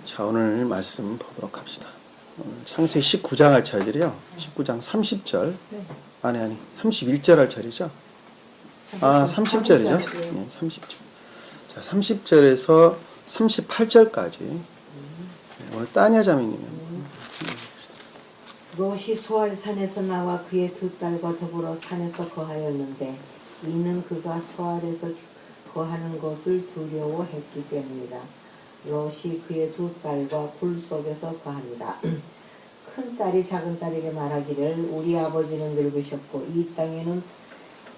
자, 오늘 말씀 보도록 합시다. 오늘 창세기 19장 할 차례요. 19장 30절. 네. 아니 31절 할 차례죠. 아, 30절이죠. 네, 30절. 자, 30절에서 38절까지. 오늘 따냐 자매님은 롯이 소알 산에서 나와 그의 두 딸과 더불어 산에서 거하였는데 이는 그가 소알에서 거하는 것을 두려워했기 때문이다. 롯이 그의 두 딸과 굴 속에서 거합니다. 큰 딸이 작은 딸에게 말하기를 우리 아버지는 늙으셨고 이 땅에는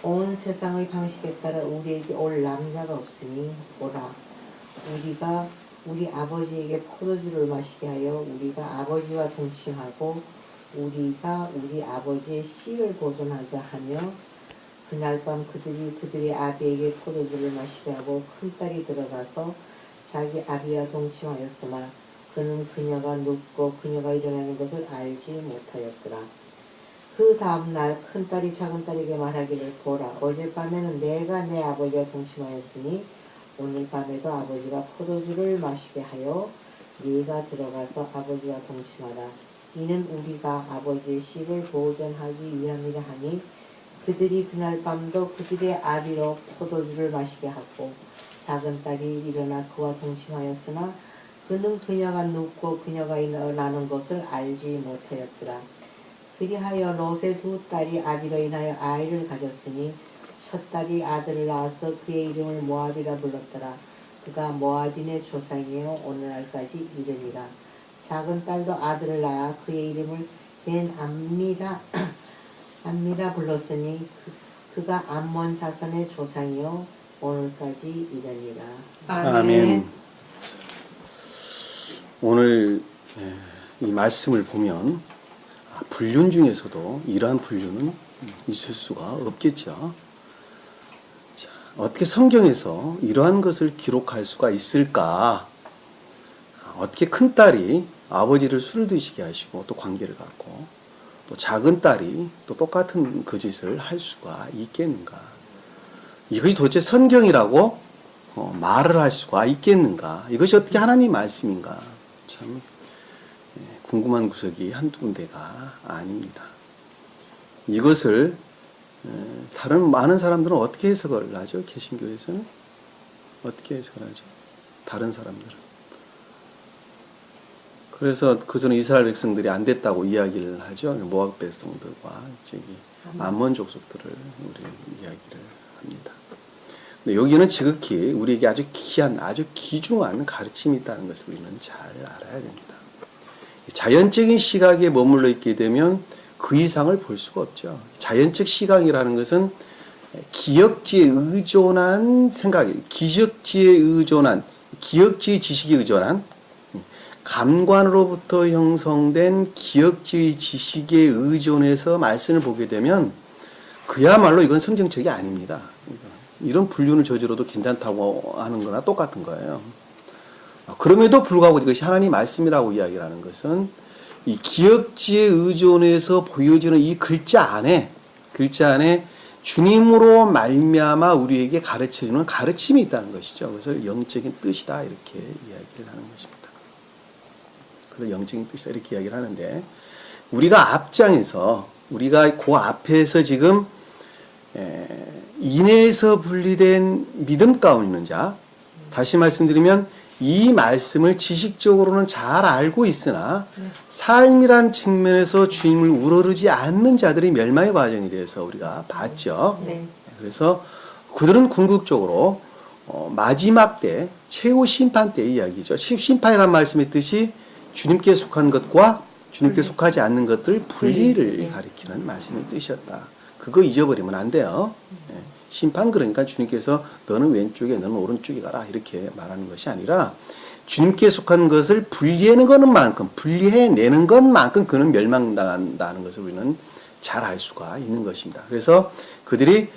온 세상의 방식에 따라 우리에게 올 남자가 없으니 오라 우리가 우리 아버지에게 포도주를 마시게 하여 우리가 아버지와 동침하고 우리가 우리 아버지의 씨를 보존하자 하며 그날 밤 그들의 아비에게 포도주를 마시게 하고 큰딸이 들어가서 자기 아비와 동침하였으나 그는 그녀가 눕고 그녀가 일어나는 것을 알지 못하였더라. 그 다음날 큰딸이 작은딸에게 말하기를 보라 어젯밤에는 내가 내 아버지와 동침하였으니 오늘 밤에도 아버지가 포도주를 마시게 하여 네가 들어가서 아버지와 동침하라. 이는 우리가 아버지의 씨를 보존하기 위함이라 하니 그들이 그날 밤도 그들의 아비로 포도주를 마시게 하고 작은 딸이 일어나 그와 동침하였으나 그는 그녀가 눕고 그녀가 일어나는 것을 알지 못하였더라. 그리하여 롯의 두 딸이 아비로 인하여 아이를 가졌으니 첫 딸이 아들을 낳아서 그의 이름을 모압이라 불렀더라. 그가 모압인의 조상이요 오늘날까지 이르니라. 작은 딸도 아들을 낳아 그의 이름을 벤 암미라 불렀으니 그가 암몬 자손의 조상이요 오늘까지 이르니라. 아멘. 오늘 이 말씀을 보면 불륜 중에서도 이러한 불륜은 있을 수가 없겠죠. 자, 어떻게 성경에서 이러한 것을 기록할 수가 있을까? 어떻게 큰 딸이 아버지를 술을 드시게 하시고 또 관계를 갖고 또 작은 딸이 또 똑같은 그 짓을 할 수가 있겠는가? 이것이 도대체 성경이라고 말을 할 수가 있겠는가? 이것이 어떻게 하나님 말씀인가? 참 궁금한 구석이 한두 군데가 아닙니다. 이것을 다른 많은 사람들은 어떻게 해석을 하죠? 개신교에서는 어떻게 해석을 하죠? 다른 사람들은. 그래서 그것은 이스라엘 백성들이 안 됐다고 이야기를 하죠. 모압 백성들과 암몬 족속들을 우리 이야기를 합니다. 근데 여기는 지극히 우리에게 아주 귀한, 아주 귀중한 가르침이 있다는 것을 우리는 잘 알아야 됩니다. 자연적인 시각에 머물러 있게 되면 그 이상을 볼 수가 없죠. 자연적 시각이라는 것은 기억지에 의존한 생각이에요. 기억지의 지식에 의존한 감관으로부터 형성된 기억지의 지식에 의존해서 말씀을 보게 되면 그야말로 이건 성경책이 아닙니다. 이런 불륜을 저지러도 괜찮다고 하는 거나 똑같은 거예요. 그럼에도 불구하고 이것이 하나님 말씀이라고 이야기를 하는 것은 이 기억지에 의존해서 보여지는 이 글자 안에 주님으로 말미암아 우리에게 가르쳐주는 가르침이 있다는 것이죠. 그것을 영적인 뜻이다 이렇게 이야기를 하는 것입니다. 그래서 영적인 뜻이다 이렇게 이야기를 하는데 우리가 앞장에서 우리가 그 앞에서 지금 인해에서 분리된 믿음 가운데 있는 자 다시 말씀드리면 이 말씀을 지식적으로는 잘 알고 있으나 삶이란 측면에서 주님을 우러르지 않는 자들의 멸망의 과정에 대해서 우리가 봤죠. 그래서 그들은 궁극적으로 마지막 때 최후 심판 때의 이야기죠. 심판이라는 말씀의 뜻이 주님께 속한 것과 주님께 속하지 않는 것들 분리를 가리키는 말씀의 뜻이었다. 그거 잊어버리면 안 돼요. 심판 그러니까 주님께서 너는 왼쪽에 너는 오른쪽에 가라 이렇게 말하는 것이 아니라 주님께 속한 것을 분리해내는 것만큼 그는 멸망당한다는 것을 우리는 잘 알 수가 있는 것입니다. 그래서 그들이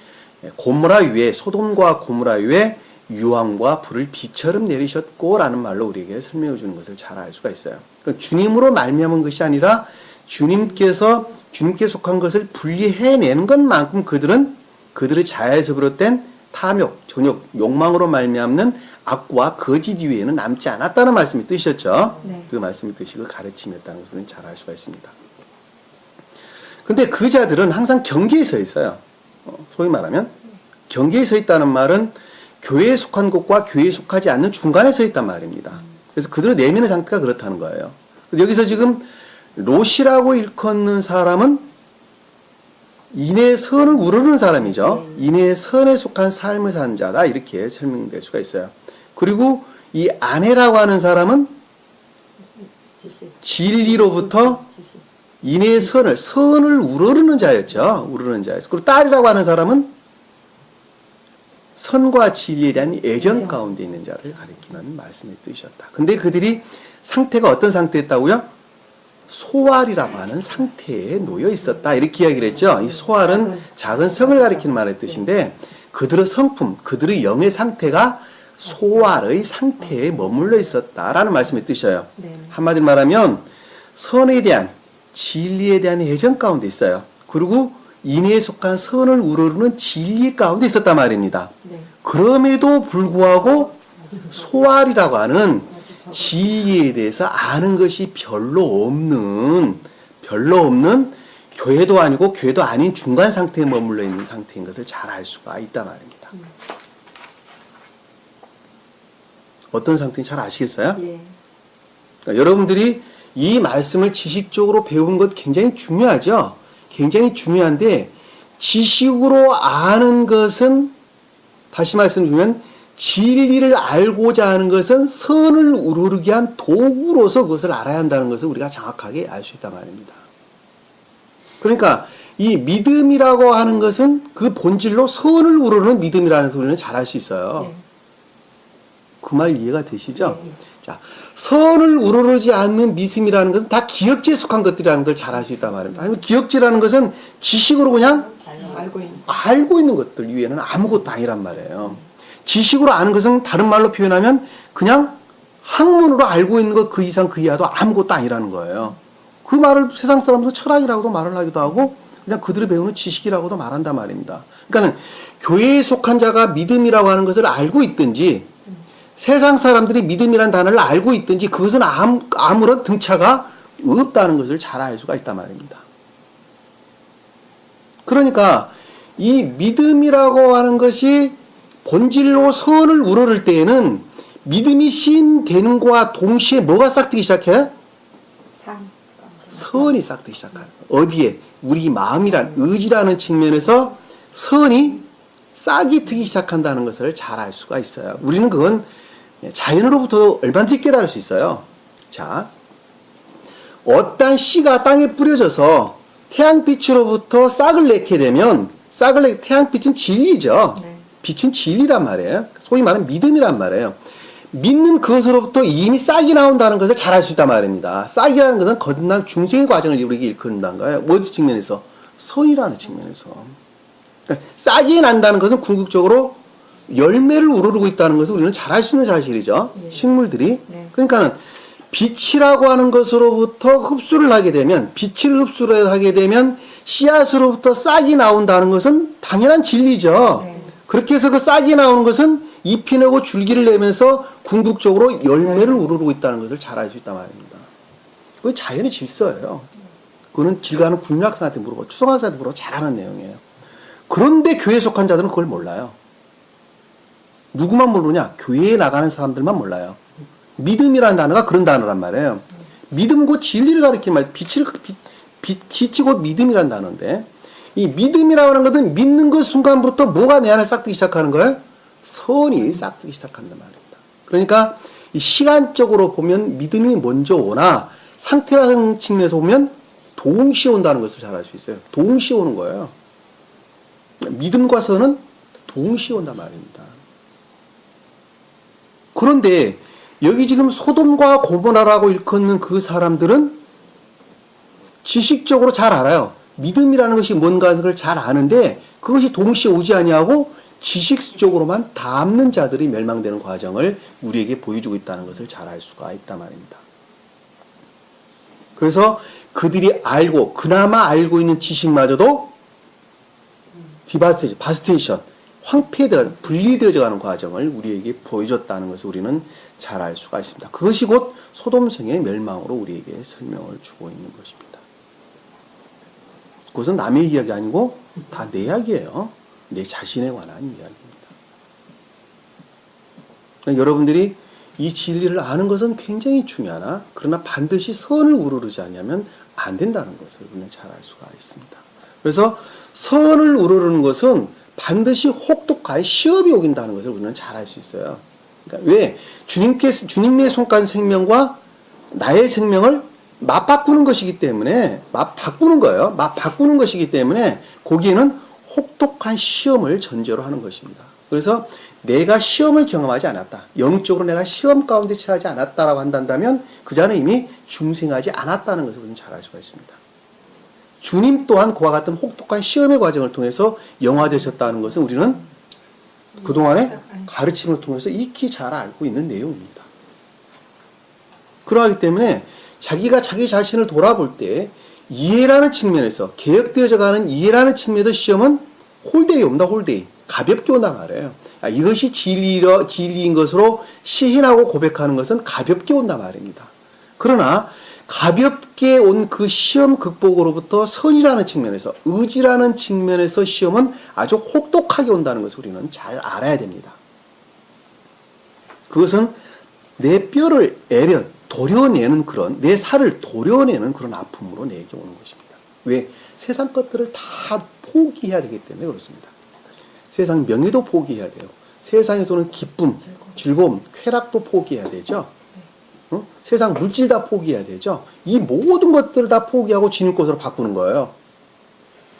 고모라 위에 소돔과 고모라 위에 유황과 불을 비처럼 내리셨고 라는 말로 우리에게 설명해 주는 것을 잘 알 수가 있어요. 그러니까 주님으로 말미암은 것이 아니라 주님께 속한 것을 분리해내는 것만큼 그들의 자아에서 비롯된 탐욕, 정욕, 욕망으로 말미암는 악과 거짓 이외에는 남지 않았다는 말씀이 뜻이었죠. 네. 그 말씀이 뜻이 그 가르침이었다는 것을 잘 알 수가 있습니다. 근데 그 자들은 항상 경계에 서 있어요. 소위 말하면 경계에 서 있다는 말은 교회에 속한 곳과 교회에 속하지 않는 중간에 서 있단 말입니다. 그래서 그들의 내면의 상태가 그렇다는 거예요. 그래서 여기서 지금 롯이라고 일컫는 사람은 인의 선을 우러르는 사람이죠. 인의 선에 속한 삶을 산 자다 이렇게 설명될 수가 있어요. 그리고 이 아내라고 하는 사람은 진리로부터 인의 선을 우러르는 자였죠. 우러르는 자였어. 그리고 딸이라고 하는 사람은 선과 진리에 대한 애정 가운데 있는 자를 가리키는 말씀의 뜻이었다. 근데 그들이 상태가 어떤 상태였다고요? 소알이라고 하는 상태에 놓여 있었다. 이렇게 이야기를 했죠. 이 소알은 작은 성을 가리키는 말의 뜻인데 그들의 성품, 그들의 영의 상태가 소알의 상태에 머물러 있었다라는 말씀의 뜻이에요. 네. 한마디로 말하면 선에 대한 진리에 대한 애정 가운데 있어요. 그리고 인애에 속한 선을 우러르는 진리 가운데 있었단 말입니다. 네. 그럼에도 불구하고 소알이라고 하는 진리에 대해서 아는 것이 별로 없는 교회도 아니고 교회도 아닌 중간 상태에 머물러 있는 상태인 것을 잘 알 수가 있단 말입니다. 어떤 상태인지 잘 아시겠어요? 예. 그러니까 여러분들이 이 말씀을 지식적으로 배우는 것 굉장히 중요하죠. 굉장히 중요한데 지식으로 아는 것은 다시 말씀드리면 진리를 알고자 하는 것은 선을 우러르게 한 도구로서 그것을 알아야 한다는 것을 우리가 정확하게 알 수 있단 말입니다. 그러니까 이 믿음이라고 하는 것은 그 본질로 선을 우러르는 믿음이라는 소리는 잘 알 수 있어요. 네. 그 말 이해가 되시죠? 네. 자, 선을 우러르지 않는 믿음이라는 것은 다 기역지에 속한 것들이라는 걸 잘 알 수 있단 말입니다. 아니면 기역지라는 것은 지식으로 그냥 알고 있는 것들 이외에는 아무것도 아니란 말이에요. 지식으로 아는 것은 다른 말로 표현하면 그냥 학문으로 알고 있는 것 그 이상 그 이하도 아무것도 아니라는 거예요. 그 말을 세상 사람도 철학이라고도 말을 하기도 하고 그냥 그들이 배우는 지식이라고도 말한단 말입니다. 그러니까 교회에 속한 자가 믿음이라고 하는 것을 알고 있든지 세상 사람들이 믿음이라는 단어를 알고 있든지 그것은 아무런 등차가 없다는 것을 잘 알 수가 있단 말입니다. 그러니까 이 믿음이라고 하는 것이 본질로 선을 우러를 때에는 믿음이 시인되는 것과 동시에 뭐가 싹트기 시작해요? 선이 싹트기 시작하는 거예요. 어디에? 우리 마음이란 의지라는 측면에서 선이 싹이 트기 시작한다는 것을 잘 알 수가 있어요. 우리는 그건 자연으로부터 얼마든지 깨달을 수 있어요. 자, 어떤 씨가 땅에 뿌려져서 태양빛으로부터 싹을 내게 되면 태양빛은 진리죠. 네. 빛은 진리란 말이에요. 소위 말하는 믿음이란 말이에요. 믿는 그것으로부터 이미 싹이 나온다는 것을 잘 알 수 있단 말입니다. 싹이라는 것은 거듭난 중생의 과정을 우리에게 일컫는다는 거예요. 어디 측면에서? 선이라는 측면에서. 그러니까 싹이 난다는 것은 궁극적으로 열매를 우러르고 있다는 것을 우리는 잘 알 수 있는 사실이죠. 예. 식물들이. 네. 그러니까는 빛이라고 하는 것으로부터 흡수를 하게 되면 빛을 흡수를 하게 되면 씨앗으로부터 싹이 나온다는 것은 당연한 진리죠. 네. 그렇게 해서 그 싹이 나오는 것은 잎이 내고 줄기를 내면서 궁극적으로 열매를 우러르고 있다는 것을 잘 알 수 있단 말입니다. 그건 자연의 질서예요. 그거는 길 가는 국민학생한테 물어보고 추성학생한테 물어보고 잘 아는 내용이에요. 그런데 교회에 속한 자들은 그걸 몰라요. 누구만 모르냐? 교회에 나가는 사람들만 몰라요. 믿음이라는 단어가 그런 단어란 말이에요. 믿음 곧 진리를 가리키는 말, 빛이 곧 믿음이라는 단어인데, 이 믿음이라고 하는 것은 믿는 그 순간부터 뭐가 내 안에 싹트기 시작하는 거예요? 선이 싹트기 시작한단 말입니다. 그러니까 이 시간적으로 보면 믿음이 먼저 오나 상태라는 측면에서 보면 동시에 온다는 것을 잘 알 수 있어요. 동시에 오는 거예요. 믿음과 선은 동시에 온단 말입니다. 그런데 여기 지금 소돔과 고모라라고 일컫는 그 사람들은 지식적으로 잘 알아요. 믿음이라는 것이 뭔가 하는 걸 잘 아는데 그것이 동시에 오지 아니하고 지식적으로만 담는 자들이 멸망되는 과정을 우리에게 보여주고 있다는 것을 잘 알 수가 있단 말입니다. 그래서 그들이 그나마 알고 있는 지식마저도 바스테이션, 분리되어져 가는 과정을 우리에게 보여줬다는 것을 우리는 잘 알 수가 있습니다. 그것이 곧 소돔성의 멸망으로 우리에게 설명을 주고 있는 것입니다. 그것은 남의 이야기 아니고 다 내 이야기예요. 내 자신에 관한 이야기입니다. 그러니까 여러분들이 이 진리를 아는 것은 굉장히 중요하나 그러나 반드시 선을 우러르지 않으면 안 된다는 것을 우리는 잘 알 수가 있습니다. 그래서 선을 우러르는 것은 반드시 혹독한 시험이 오긴다는 것을 우리는 잘 알 수 있어요. 그러니까 왜? 주님의 손간 생명과 나의 생명을 맞바꾸는 것이기 때문에, 맞바꾸는 거예요. 맞바꾸는 것이기 때문에 거기에는 혹독한 시험을 전제로 하는 것입니다. 그래서 내가 시험을 경험하지 않았다. 영적으로 내가 시험 가운데 처하지 않았다라고 한다면 그 자는 이미 중생하지 않았다는 것을 우리는 잘 알 수가 있습니다. 주님 또한 그와 같은 혹독한 시험의 과정을 통해서 영화되셨다는 것은 우리는 그동안의 가르침을 통해서 익히 잘 알고 있는 내용입니다. 그러하기 때문에 자기가 자기 자신을 돌아볼 때 이해라는 측면에서 개혁되어져 가는 이해라는 측면에서 시험은 홀데이 옵니다. 홀데이. 가볍게 온단 말이에요. 이것이 진리인 것으로 시인하고 고백하는 것은 가볍게 온단 말입니다. 그러나 가볍게 온 그 시험 극복으로부터 선이라는 측면에서, 의지라는 측면에서 시험은 아주 혹독하게 온다는 것을 우리는 잘 알아야 됩니다. 그것은 내 뼈를 도려내는 그런, 내 살을 도려내는 그런 아픔으로 내게 오는 것입니다. 왜? 세상 것들을 다 포기해야 되기 때문에 그렇습니다. 세상 명예도 포기해야 돼요. 세상에서는 기쁨, 즐거움, 쾌락도 포기해야 되죠. 세상 물질 다 포기해야 되죠. 이 모든 것들을 다 포기하고 주님 것으로 바꾸는 거예요.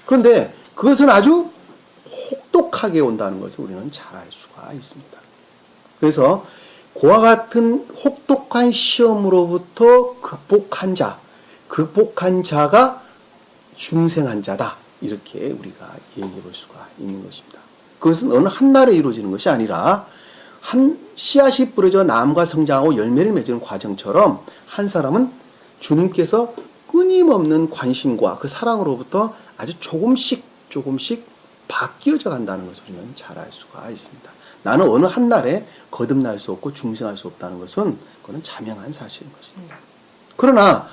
그런데 그것은 아주 혹독하게 온다는 것을 우리는 잘 알 수가 있습니다. 그래서 그와 같은 혹독한 시험으로부터 극복한 자가 중생한 자다. 이렇게 우리가 얘기해 볼 수가 있는 것입니다. 그것은 어느 한날에 이루어지는 것이 아니라 한 씨앗이 뿌려져 나무가 성장하고 열매를 맺는 과정처럼 한 사람은 주님께서 끊임없는 관심과 그 사랑으로부터 아주 조금씩 바뀌어져 간다는 것을 우리는 잘 알 수가 있습니다. 나는 어느 한날에 거듭날 수 없고 중생할 수 없다는 것은 그건 자명한 사실인 것입니다. 그러나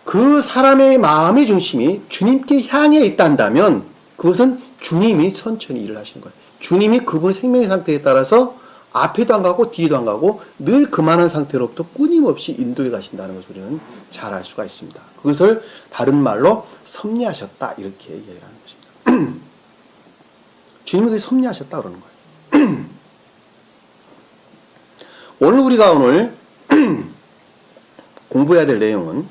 그 사람의 마음의 중심이 주님께 향해 있단다면 그것은 주님이 천천히 일을 하시는 거예요. 주님이 그분의 생명의 상태에 따라서 앞에도 안 가고 뒤에도 안 가고 늘 그만한 상태로부터 끊임없이 인도해 가신다는 것을 우리는 잘 알 수가 있습니다. 그것을 다른 말로 섭리하셨다 이렇게 이야기를 하는 것입니다. 주님이 섭리하셨다 그러는 거예요. 오늘 공부해야 될 내용은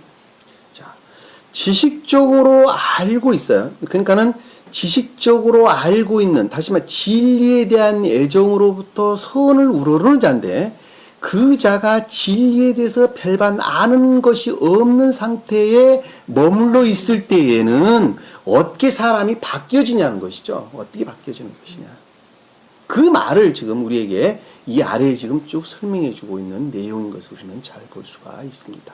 지식적으로 알고 있어요. 그러니까는 지식적으로 알고 있는, 다시 말해 진리에 대한 애정으로부터 선을 우러르는 자인데 그 자가 진리에 대해서 별반 아는 것이 없는 상태에 머물러 있을 때에는 어떻게 사람이 바뀌어지냐는 것이죠. 어떻게 바뀌어지는 것이냐. 그 말을 지금 우리에게 이 아래에 지금 쭉 설명해 주고 있는 내용인 것을 우리는 잘 볼 수가 있습니다.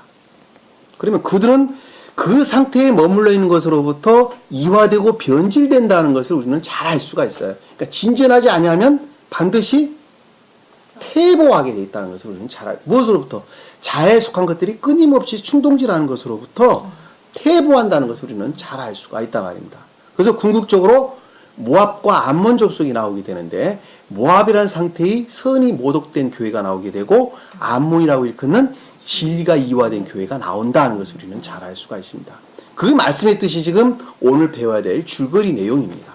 그러면 그들은 그 상태에 머물러 있는 것으로부터 이화되고 변질된다는 것을 우리는 잘 알 수가 있어요. 그러니까 진전하지 아니하면 반드시 퇴보하게 돼 있다는 것을 우리는 잘 알고, 무엇으로부터? 자아에 속한 것들이 끊임없이 충동질하는 것으로부터 퇴보한다는 것을 우리는 잘 알 수가 있다 말입니다. 그래서 궁극적으로 모압과 암몬 족속이 나오게 되는데 모압이라는 상태의 선이 모독된 교회가 나오게 되고 암몬이라고 일컫는 진리가 이화된 교회가 나온다는 것을 우리는 잘 알 수가 있습니다. 그 말씀의 뜻이 지금 오늘 배워야 될 줄거리 내용입니다.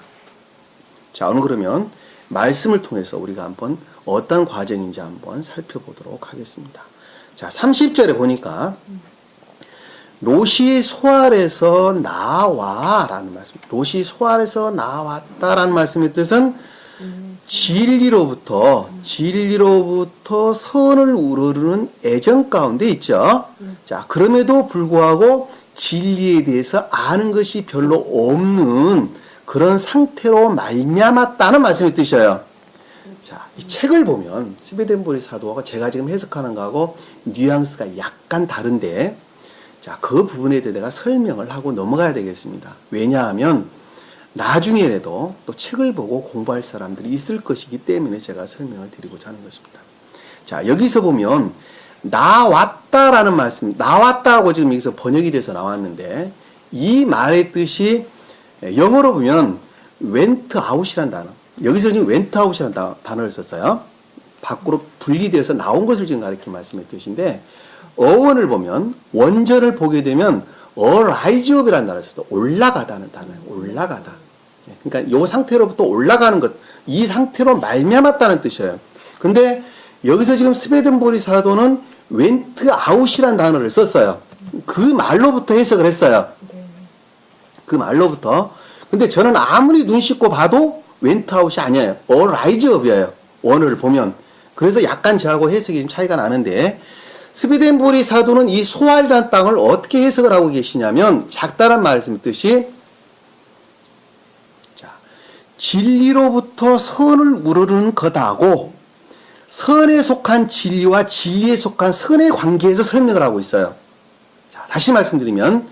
자, 오늘 그러면 말씀을 통해서 우리가 한번 어떤 과정인지 한번 살펴보도록 하겠습니다. 자, 30절에 보니까 롯이 소알에서 나와라는 말씀. 롯이 소알에서 나왔다라는 말씀의 뜻은 진리로부터 선을 우러르는 애정 가운데 있죠. 자, 그럼에도 불구하고 진리에 대해서 아는 것이 별로 없는 그런 상태로 말미암았다는 말씀이 뜻이에요. 자, 이 책을 보면 스베덴보리 사도가 제가 지금 해석하는 거하고 뉘앙스가 약간 다른데, 자, 그 부분에 대해 내가 설명을 하고 넘어가야 되겠습니다. 왜냐하면 나중에라도 또 책을 보고 공부할 사람들이 있을 것이기 때문에 제가 설명을 드리고자 하는 것입니다. 자, 여기서 보면 나왔다라는 말씀, 나왔다고 지금 여기서 번역이 돼서 나왔는데 이 말의 뜻이 영어로 보면 went out이라는 단어. 여기서 지금 went out이라는 단어를 썼어요. 밖으로 분리되어서 나온 것을 지금 가리키는 말씀의 뜻인데 어원을 보면 원절을 보게 되면 arise up이라는 단어를 썼어요. 올라가다는 단어예요. 올라가다. 그러니까 이 상태로부터 올라가는 것, 이 상태로 말미암았다는 뜻이에요. 근데 여기서 지금 스웨덴보리 사도는 went out이라는 단어를 썼어요. 그 말로부터 해석을 했어요. 그 말로부터. 근데 저는 아무리 눈 씻고 봐도 went out이 아니에요. arise up이에요. 원어를 보면. 그래서 약간 저하고 해석이 좀 차이가 나는데 스웨덴보리 사도는 이 소알이라는 땅을 어떻게 해석을 하고 계시냐면 작다란 말씀의 뜻이 진리로부터 선을 우러르는 거다고 선에 속한 진리와 진리에 속한 선의 관계에서 설명을 하고 있어요. 자, 다시 말씀드리면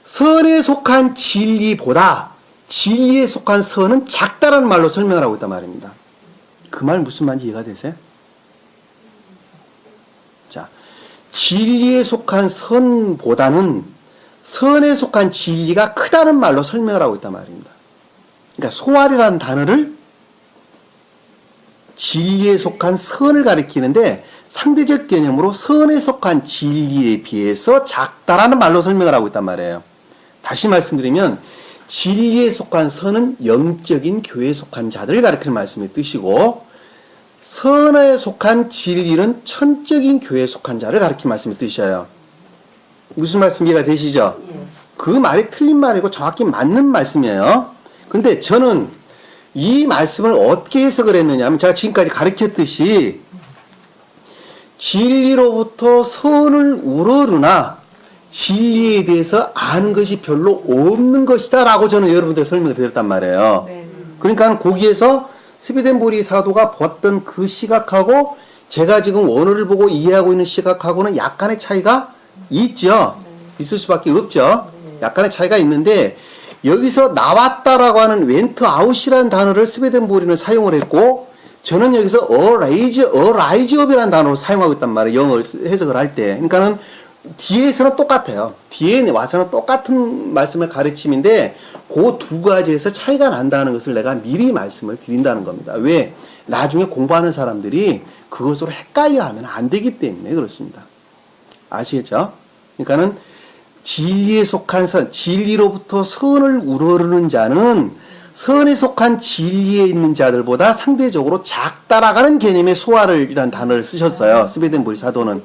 선에 속한 진리보다 진리에 속한 선은 작다라는 말로 설명을 하고 있단 말입니다. 그 말 무슨 말인지 이해가 되세요? 자, 진리에 속한 선보다는 선에 속한 진리가 크다는 말로 설명을 하고 있단 말입니다. 그러니까 소알이라는 단어를 진리에 속한 선을 가리키는데 상대적 개념으로 선에 속한 진리에 비해서 작다라는 말로 설명을 하고 있단 말이에요. 다시 말씀드리면 진리에 속한 선은 영적인 교회에 속한 자들을 가리키는 말씀의 뜻이고 선에 속한 진리는 천적인 교회에 속한 자를 가리키는 말씀의 뜻이에요. 무슨 말씀 이해가 되시죠? 그 말이 틀린 말이고 정확히 맞는 말씀이에요. 근데 저는 이 말씀을 어떻게 해석을 했느냐 하면 제가 지금까지 가르쳤듯이 진리로부터 선을 우러르나 진리에 대해서 아는 것이 별로 없는 것이다 라고 저는 여러분들 설명을 드렸단 말이에요. 그러니까 거기에서 스웨덴보리 사도가 봤던 그 시각하고 제가 지금 원어를 보고 이해하고 있는 시각하고는 약간의 차이가 있죠. 있을 수밖에 없죠. 약간의 차이가 있는데 여기서 나왔다라고 하는 went out이라는 단어를 스웨덴보리는 사용을 했고 저는 여기서 arise up이라는 단어를 사용하고 있단 말이에요. 영어 해석을 할 때. 그러니까는 뒤에서는 똑같아요. 뒤에 와서는 똑같은 말씀을 가르침인데 그 두 가지에서 차이가 난다는 것을 내가 미리 말씀을 드린다는 겁니다. 왜? 나중에 공부하는 사람들이 그것으로 헷갈려 하면 안 되기 때문에 그렇습니다. 아시겠죠? 그러니까는 진리에 속한 선, 진리로부터 선을 우러르는 자는 선에 속한 진리에 있는 자들보다 상대적으로 작다라가는 개념의 소알이라는 단어를 쓰셨어요. 스웨덴보리 사도는.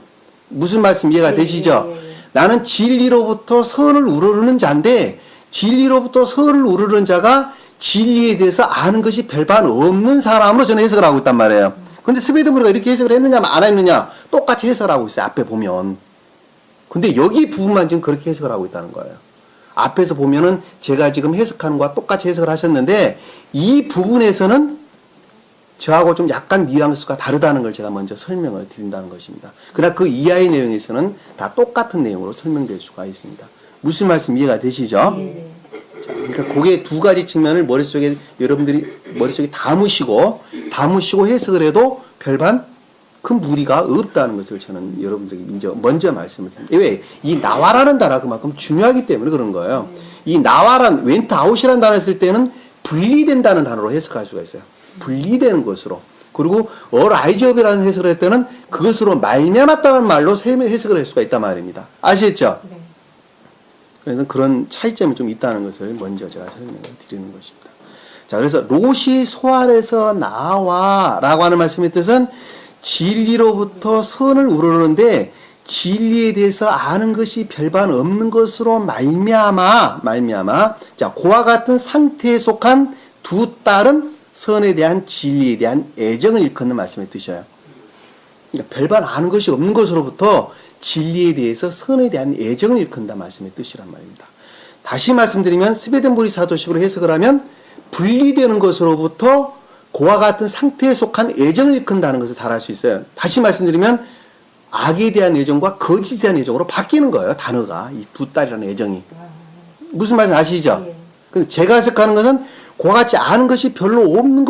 무슨 말씀 이해가 되시죠? 나는 진리로부터 선을 우러르는 자인데 진리로부터 선을 우러르는 자가 진리에 대해서 아는 것이 별반 없는 사람으로 저는 해석을 하고 있단 말이에요. 근데 스웨덴보리가 이렇게 해석을 했느냐 안 했느냐 똑같이 해석을 하고 있어요. 앞에 보면. 근데 여기 부분만 지금 그렇게 해석을 하고 있다는 거예요. 앞에서 보면은 제가 지금 해석하는 거와 똑같이 해석을 하셨는데 이 부분에서는 저하고 좀 약간 뉘앙스가 다르다는 걸 제가 먼저 설명을 드린다는 것입니다. 그러나 그 이하의 내용에서는 다 똑같은 내용으로 설명될 수가 있습니다. 무슨 말씀 이해가 되시죠? 네. 자, 그러니까 그게 두 가지 측면을 머릿속에 여러분들이 머릿속에 담으시고 해석을 해도 별반 큰 무리가 없다는 것을 저는 여러분들에게 먼저 말씀을 드립니다. 왜? 이 나와라는 단어가 그만큼 중요하기 때문에 그런 거예요. 이 나와란 went out이라는 단어를 쓸 때는 분리된다는 단어로 해석할 수가 있어요. 분리되는 것으로. 그리고 arise up이라는 해석을 할 때는 그것으로 말미암았다는 말로 해석을 할 수가 있단 말입니다. 아시겠죠? 네. 그래서 그런 차이점이 좀 있다는 것을 먼저 제가 설명을 드리는 것입니다. 자, 그래서 롯이 소알에서 나와 라고 하는 말씀의 뜻은 진리로부터 선을 우러르는데 진리에 대해서 아는 것이 별반 없는 것으로 말미암아 자, 그와 같은 상태에 속한 두 딸은 선에 대한 진리에 대한 애정을 일컫는 말씀의 뜻이에요. 그러니까 별반 아는 것이 없는 것으로부터 진리에 대해서 선에 대한 애정을 일컫는다 말씀의 뜻이란 말입니다. 다시 말씀드리면 스웨덴보리 사도식으로 해석을 하면 분리되는 것으로부터 그와 같은 상태에 속한 애정을 일컫는다는 것을 잘 알 수 있어요. 다시 말씀드리면 악에 대한 애정과 거짓에 대한 애정으로 바뀌는 거예요. 단어가 이 두 딸이라는 애정이. 무슨 말씀 아시죠? 근데 제가 해석하는 것은 그와 같지 않은 것이 별로 없는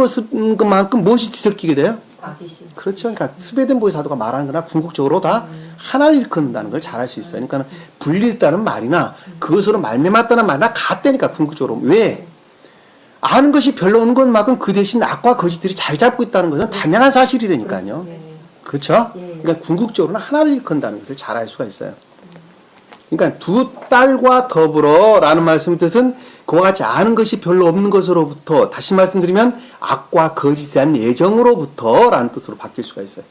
것만큼 무엇이 뒤섞이게 돼요? 거짓이. 그렇죠. 그러니까 스베덴 보이 사도가 말하는 거나 궁극적으로 다 하나를 일컫는다는 걸 잘 알 수 있어요. 그러니까 분리됐다는 말이나 그것으로 말미암았다는 말이나 같다니까 궁극적으로. 왜? 아는 것이 별로 없는 것만큼 그 대신 악과 거짓들이 잘 잡고 있다는 것은 당연한 사실이라니까요. 그렇죠? 그러니까 궁극적으로는 하나를 일컫는다는 것을 잘 알 수가 있어요. 그러니까 두 딸과 더불어라는 말씀의 뜻은 그와 같이 아는 것이 별로 없는 것으로부터, 다시 말씀드리면 악과 거짓에 대한 예정으로부터라는 뜻으로 바뀔 수가 있어요.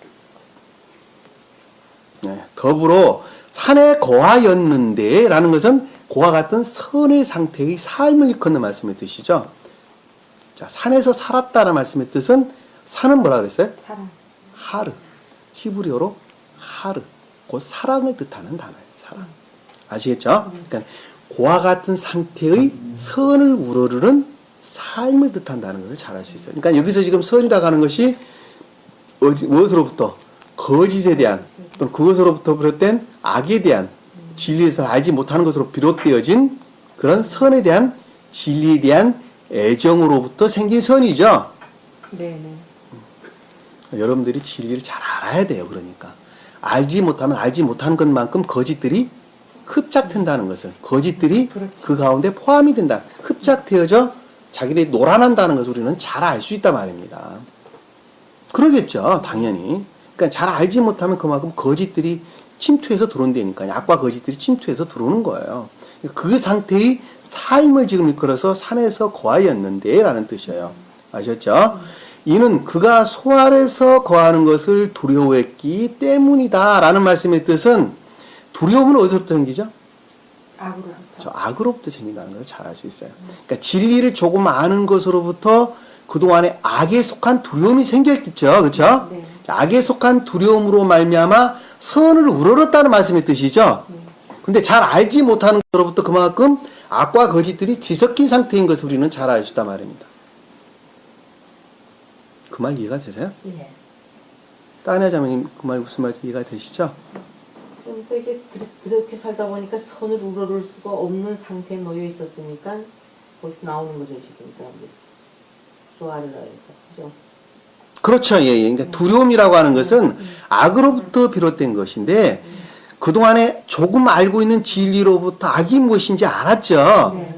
네, 더불어 산에 거하였는데 라는 것은 그와 같은 선의 상태의 삶을 일컫는 말씀의 뜻이죠. 자, 산에서 살았다는 말씀의 뜻은 산은 뭐라 그랬어요? 사랑. 하르. 히브리어로 하르. 곧 사랑을 뜻하는 단어예요. 사랑. 아시겠죠? 그러니까 그와 같은 상태의 선을 우러르는 삶을 뜻한다는 것을 잘 알 수 있어요. 그러니까 여기서 지금 선이라고 하는 것이 무엇으로부터? 거짓에 대한 또는 그것으로부터 비롯된 악에 대한 진리에서 알지 못하는 것으로 비롯되어진 그런 선에 대한 진리에 대한 애정으로부터 생긴 선이죠. 네네. 여러분들이 진리를 잘 알아야 돼요. 그러니까 알지 못하면 알지 못하는 것만큼 거짓들이 흡착된다는 것을, 거짓들이 그렇죠. 그 가운데 포함이 된다. 흡착되어져 자기들이 놀아난다는 것을 우리는 잘 알 수 있단 말입니다. 그러겠죠. 당연히. 그러니까 잘 알지 못하면 그만큼 거짓들이 침투해서 들어온다니까요. 악과 거짓들이 침투해서 들어오는 거예요. 그 상태의 삶을 지금 이끌어서 산에서 거하였는데 라는 뜻이에요. 아셨죠? 이는 그가 소 아래서 거하는 것을 두려워했기 때문이다 라는 말씀의 뜻은, 두려움은 어디서부터 생기죠? 악으로부터. 저 악으로부터 생긴다는 것을 잘 알 수 있어요. 그러니까 진리를 조금 아는 것으로부터 그동안에 악에 속한 두려움이 생겼겠죠. 그렇죠? 네. 악에 속한 두려움으로 말미암아 선을 우러렀다는 말씀의 뜻이죠. 근데 잘 알지 못하는 것으로부터 그만큼 악과 거짓들이 뒤섞인 상태인 것을 우리는 잘 알 수 있단 말입니다. 그 말 이해가 되세요? 예. 따냐 자매님 그 말 무슨 말인지 이해가 되시죠? 그러니까 이제 그렇게 살다 보니까 선을 우러를 수가 없는 상태에 놓여 있었으니까 거기서 나오는 거죠, 지금 사람들이. 소아를 해서. 그죠? 그렇죠. 예, 예. 그러니까 두려움이라고 하는 것은 악으로부터 비롯된 것인데 그동안에 조금 알고 있는 진리로부터 악이 무엇인지 알았죠. 네.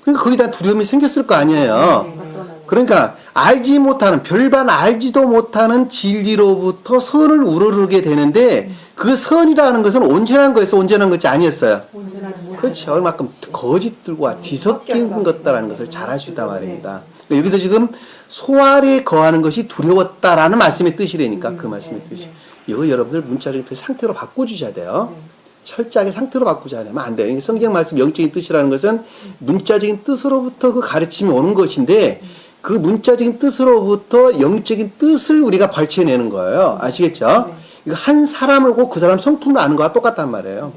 그러니까 거기다 두려움이 생겼을 거 아니에요. 네. 그러니까 알지 못하는, 별반 알지도 못하는 진리로부터 선을 우러르게 되는데 그 선이라는 것은 온전한 거에서 온전한 것이 아니었어요. 온전하지 못한 그렇죠. 얼마큼 거짓들과 뒤섞인 것다라는 것을 잘 알 수 있단 말입니다. 그러니까 여기서 지금 소 아래에 거하는 것이 두려웠다라는 말씀의 뜻이라니까 그 말씀의 뜻이. 이거 여러분들 문자적인 뜻 상태로 바꿔주셔야 돼요. 철저하게 상태로 바꾸지 않으면 안 돼요. 성경 말씀 영적인 뜻이라는 것은 문자적인 뜻으로부터 그 가르침이 오는 것인데 그 문자적인 뜻으로부터 영적인 뜻을 우리가 발췌해내는 거예요. 아시겠죠? 이거 한 사람을 보고 그 사람 성품을 아는 거와 똑같단 말이에요.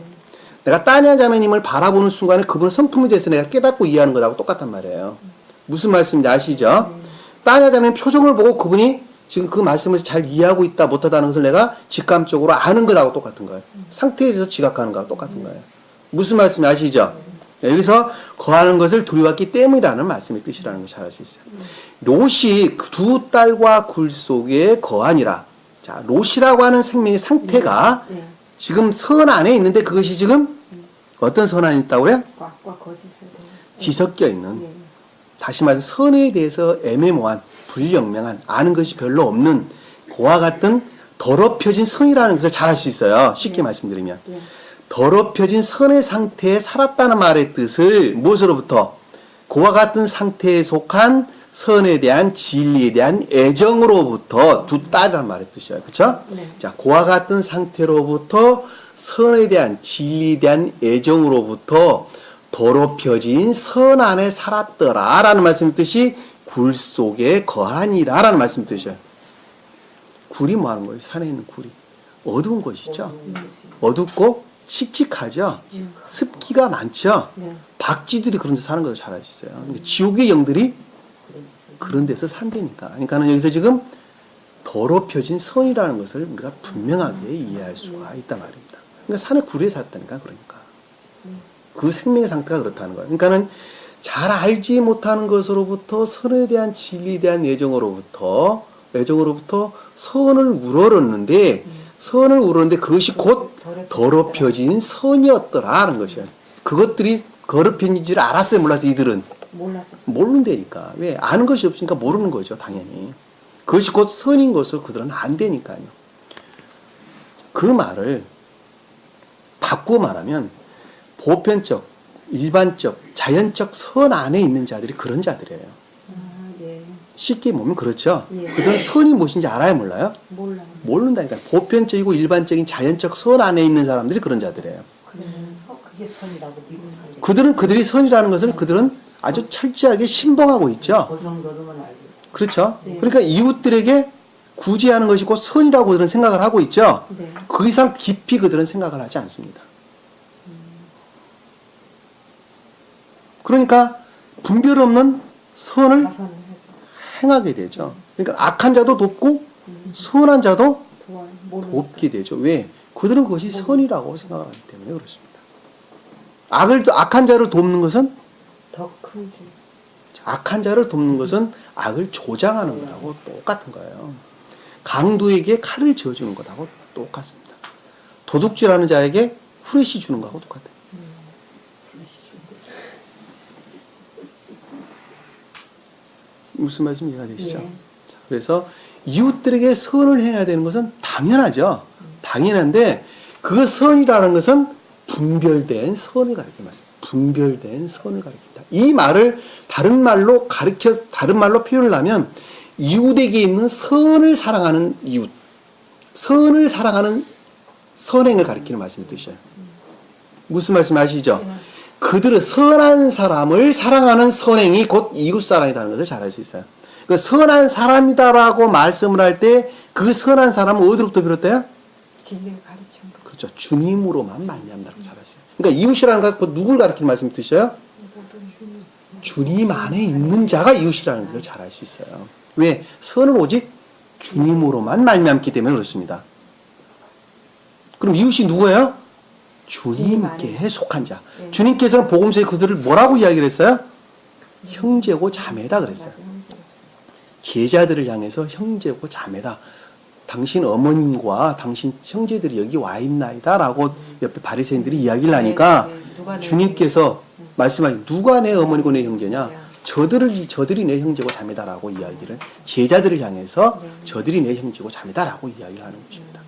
내가 따냐 자매님을 바라보는 순간에 그분 성품에 대해서 내가 깨닫고 이해하는 것하고 똑같단 말이에요. 무슨 말씀인지 아시죠? 따냐 자매님 표정을 보고 그분이 지금 그 말씀을 잘 이해하고 있다 못하다는 것을 내가 직감적으로 아는 것하고 똑같은 거예요. 상태에 대해서 지각하는 것하고 똑같은 거예요. 무슨 말씀이 아시죠? 여기서 거하는 것을 두려웠기 때문이라는 말씀의 뜻이라는 걸 잘 알 수 있어요. 롯이 두 딸과 굴 속에 거하니라. 자, 롯이라고 하는 생명의 상태가 지금 선 안에 있는데 그것이 지금 어떤 선 안에 있다고요? 악과 거짓을 뒤섞여 있는. 다시 말해 선에 대해서 애매모호한, 불영명한, 아는 것이 별로 없는 그와 같은 더럽혀진 선이라는 것을 잘 알 수 있어요. 쉽게 말씀드리면. 더럽혀진 선의 상태에 살았다는 말의 뜻을 무엇으로부터? 그와 같은 상태에 속한 선에 대한 진리에 대한 애정으로부터 두 딸이라는 말의 뜻이에요. 그렇죠? 자, 그와 같은 상태로부터 선에 대한 진리에 대한 애정으로부터 더럽혀진 선 안에 살았더라 라는 말씀의 뜻이 굴 속에 거하니라 라는 말씀의 뜻이에요. 굴이 뭐 하는 거예요? 산에 있는 굴이. 어두운 곳이죠. 어둡고 칙칙하죠. 습기가 많죠. 박쥐들이 그런 데 사는 것을 잘 알 수 있어요. 그러니까 지옥의 영들이 그런 데서 산다니까. 그러니까 여기서 지금 더럽혀진 선이라는 것을 우리가 분명하게 이해할 수가 있단 말입니다. 그러니까 산에 굴에 샀다니까. 그러니까 그 생명의 상태가 그렇다는 거예요. 그러니까는 잘 알지 못하는 것으로부터 선에 대한 진리에 대한 애정으로부터 선을 우러렀는데 그것이 곧 더럽혀진 선이었더라 하는 것이에요. 그것들이 더럽혀진 줄 알았어요, 몰랐어요? 이들은 몰랐었어요. 모른다니까. 왜? 아는 것이 없으니까 모르는 거죠, 당연히. 그것이 곧 선인 것을 그들은 안다니까요. 그 말을 바꾸어 말하면 보편적, 일반적, 자연적 선 안에 있는 자들이 그런 자들이에요. 예. 쉽게 보면 그렇죠. 예. 그들은 선이 무엇인지 알아요, 몰라요? 몰라요. 모른다니까. 보편적이고 일반적인 자연적 선 안에 있는 사람들이 그런 자들이에요. 그게 선이라고 믿고 살게. 그들은 그들이 선이라는 것을 그들은 아주 철저하게 신봉하고 있죠. 그 정도로만 알고. 그렇죠. 네. 그러니까 이웃들에게 구제하는 것이 곧 선이라고 그들은 생각을 하고 있죠. 네. 그 이상 깊이 그들은 생각을 하지 않습니다. 그러니까 분별 없는 선을 가선을 하죠. 행하게 되죠. 그러니까 악한 자도 돕고 선한 자도 모르니까. 돕게 되죠. 왜? 그들은 그것이 선이라고 생각을 하기 때문에 그렇습니다. 악한 자를 돕는 것은 더 큰 죄. 악한 자를 돕는 것은 악을 조장하는 것하고 똑같은 거예요. 강도에게 칼을 쥐어주는 것하고 똑같습니다. 도둑질하는 자에게 후레쉬 주는 것하고 똑같아요. 무슨 말씀 이해가 되시죠? 예. 자, 그래서 이웃들에게 선을 해야 되는 것은 당연하죠. 당연한데 그 선이라는 것은 분별된 선을 가리킵니다. 분별된 선을 가리킨다. 이 말을 다른 말로 표현을 하면 이웃에게 있는 선을 사랑하는 이웃, 선을 사랑하는 선행을 가리키는 말씀이 뜻이에요. 무슨 말씀 아시죠? 그들은 선한 사람을 사랑하는 선행이 곧 이웃 사랑이라는 것을 잘 알 수 있어요. 그 선한 사람이다라고 말씀을 할 때 그 선한 사람은 어디로부터 비롯돼요? 진리를 가르치는 거. 그렇죠. 주님으로만 말미암다라고 잘 아시죠. 그러니까 이웃이라는 것은 누굴 가리키는 말씀이 뜻이에요? 주님 안에 있는 자가 이웃이라는 것을 잘 알 수 있어요. 왜? 선은 오직 주님으로만 말미암기 때문에 그렇습니다. 그럼 이웃이 누구예요? 주님께 속한 자. 네. 주님께서는 복음서에 그들을 뭐라고 이야기를 했어요? 형제고 자매다 그랬어요. 제자들을 향해서 형제고 자매다. 당신 어머님과 당신 형제들이 여기 와 있나이다 라고 옆에 바리새인들이 이야기를 하니까 누가 내 주님께서 말씀하신 누가 내 어머니고 내 형제냐? 저들이 내 형제고 자매다라고 이야기를 제자들을 향해서 저들이 내 형제고 자매다라고 이야기를 하는 것입니다.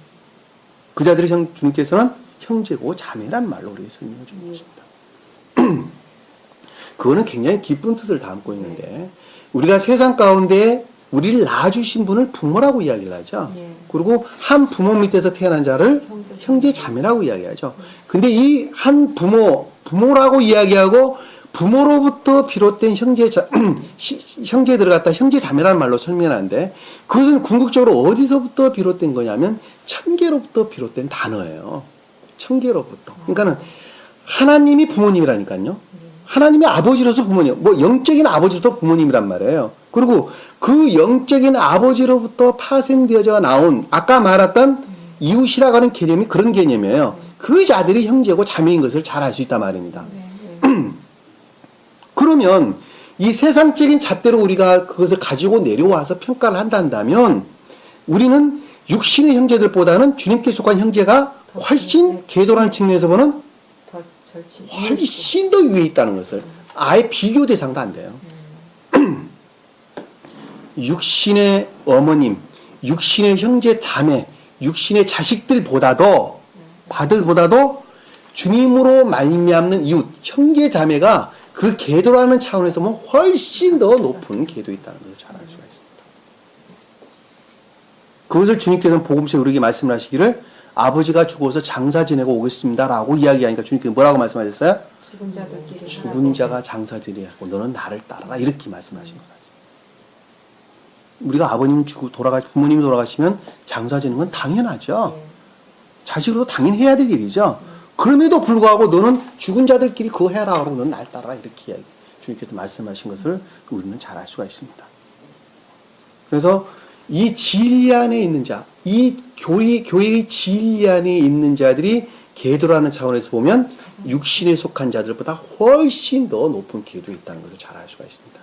그 자들을 주님께서는 형제고 자매란 말로 우리에게 설명해 주는 것입니다. 그거는 굉장히 깊은 뜻을 담고 있는데 우리가 세상 가운데 우리를 낳아주신 분을 부모라고 이야기를 하죠. 예. 그리고 한 부모 밑에서 태어난 자를 형제 자매라고 이야기하죠. 근데 이 한 부모라고 이야기하고 부모로부터 비롯된 형제들을 갖다 형제 자매라는 말로 설명하는데 그것은 궁극적으로 어디서부터 비롯된 거냐면 천계로부터 비롯된 단어예요. 천계로부터. 그러니까는 하나님이 부모님이라니까요. 하나님의 아버지로서 부모님, 영적인 아버지로서 부모님이란 말이에요. 그리고 그 영적인 아버지로부터 파생되어져 나온 아까 말했던 이웃이라고 하는 개념이 그런 개념이에요. 그 자들이 형제고 자매인 것을 잘 알 수 있단 말입니다. 그러면 이 세상적인 잣대로 우리가 그것을 가지고 내려와서 평가를 한다면 우리는 육신의 형제들보다는 주님께 속한 형제가 훨씬 계도라는 측면에서 보는 훨씬 더 위에 있다는 것을 아예 비교 대상도 안 돼요. 육신의 어머님, 육신의 형제 자매, 육신의 자식들보다도 주님으로 말미암는 이웃, 형제 자매가 그 계도라는 차원에서 보면 훨씬 더 높은 계도에 있다는 것을 잘 알 수가 있습니다. 그것을 주님께서는 복음서에 우리에게 말씀을 하시기를 아버지가 죽어서 장사 지내고 오겠습니다라고 이야기하니까 주님께서 뭐라고 말씀하셨어요? 죽은 자가 장사 지내고 너는 나를 따라라 이렇게 말씀하신 거죠. 우리가 부모님이 돌아가시면 장사 지는 건 당연하죠. 자식으로도 당연히 해야 될 일이죠. 그럼에도 불구하고 너는 죽은 자들끼리 그거 해라 하고 너는 날 따라라 이렇게 주님께서 말씀하신 것을 우리는 잘 알 수가 있습니다. 그래서 이 진리 안에 있는 자, 이 교회의 진리 안에 있는 자들이 계도라는 차원에서 보면 육신에 속한 자들보다 훨씬 더 높은 계도에 있다는 것을 잘 알 수가 있습니다.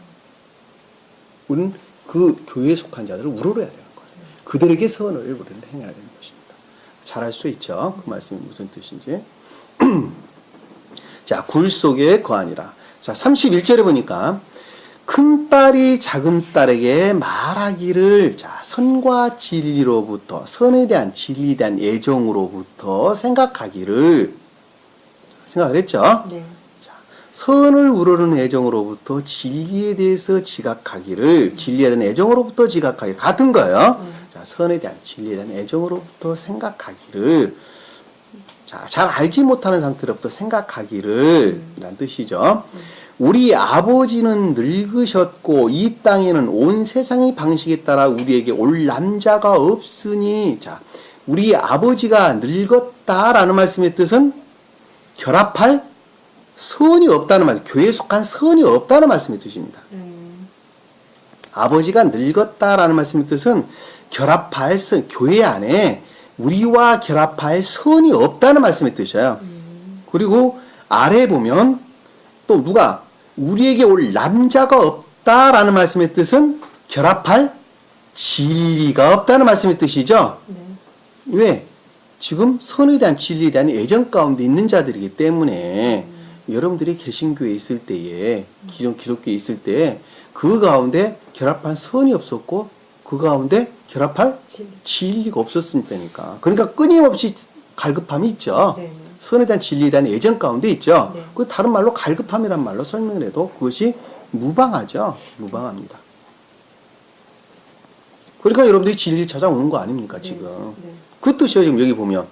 우리는 그 교회에 속한 자들을 우러러야 되는 거예요. 그들에게 선을 우리는 행해야 되는 것입니다. 잘 알 수 있죠? 그 말씀이 무슨 뜻인지. 자, 굴 속에 거하니라. 자, 31절에 보니까 큰딸이 작은딸에게 말하기를, 자, 선과 진리로부터, 선에 대한 진리에 대한 애정으로부터 생각을 했죠? 네. 자, 선을 우러르는 애정으로부터 진리에 대해서 지각하기를, 진리에 대한 애정으로부터 지각하기를, 같은 거예요. 자, 선에 대한 진리에 대한 애정으로부터 생각하기를, 자, 잘 알지 못하는 상태로부터 생각하기를, 라는 뜻이죠. 우리 아버지는 늙으셨고 이 땅에는 온 세상의 방식에 따라 우리에게 올 남자가 없으니, 자, 우리 아버지가 늙었다라는 말씀의 뜻은 결합할 선이 없다는 말, 교회에 속한 선이 없다는 말씀의 뜻입니다. 아버지가 늙었다라는 말씀의 뜻은 결합할 선, 교회 안에 우리와 결합할 선이 없다는 말씀의 뜻이에요. 그리고 아래 보면 또 누가 우리에게 올 남자가 없다라는 말씀의 뜻은 결합할 진리가 없다는 말씀의 뜻이죠. 네. 왜? 지금 선에 대한 진리에 대한 애정 가운데 있는 자들이기 때문에 여러분들이 개신교에 있을 때에, 기존 기독교에 있을 때에 그 가운데 결합한 선이 없었고 그 가운데 결합할 진리가 없었으니까. 그러니까 끊임없이 갈급함이 있죠. 네. 선에 대한 진리에 대한 애정 가운데 있죠. 네. 그 다른 말로 갈급함이란 말로 설명을 해도 그것이 무방하죠. 무방합니다. 그러니까 여러분들이 진리를 찾아오는 거 아닙니까, 지금. 네. 그 뜻이에요, 지금 여기 보면.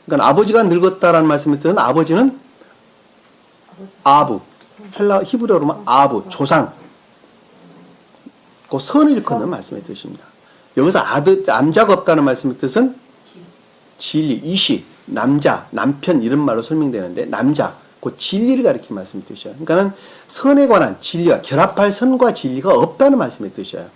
그러니까 아버지가 늙었다라는 말씀의 뜻은 아버지는 아부, 히브리어로 보면 아부, 조상. 그 선을 일컫는 말씀의 뜻입니다. 여기서 남자가 없다는 말씀의 뜻은 진리, 이시, 남자, 남편 이런 말로 설명되는데 남자, 그 진리를 가리키는 말씀의 뜻이에요. 그러니까는 선에 관한 진리와 결합할 선과 진리가 없다는 말씀의 뜻이에요.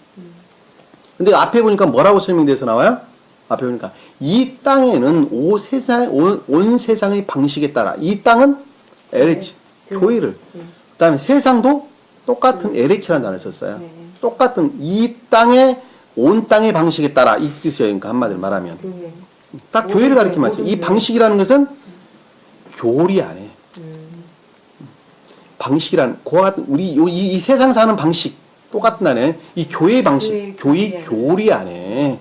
근데 앞에 보니까 뭐라고 설명돼서 나와요? 앞에 보니까 이 땅에는 온 세상의 방식에 따라, 이 땅은 LH, 교회를, 그 다음에 세상도 똑같은 LH라는 단어를 썼어요. 똑같은 이 땅의, 온 땅의 방식에 따라 이 뜻이에요. 그러니까 한마디로 말하면. 딱 교회를 가리키는 말이에요. 이 방식이라는 것은 교리 안에. 방식이라는, 우리 이 세상 사는 방식, 똑같은 안에, 이 교회 방식, 교리 안에,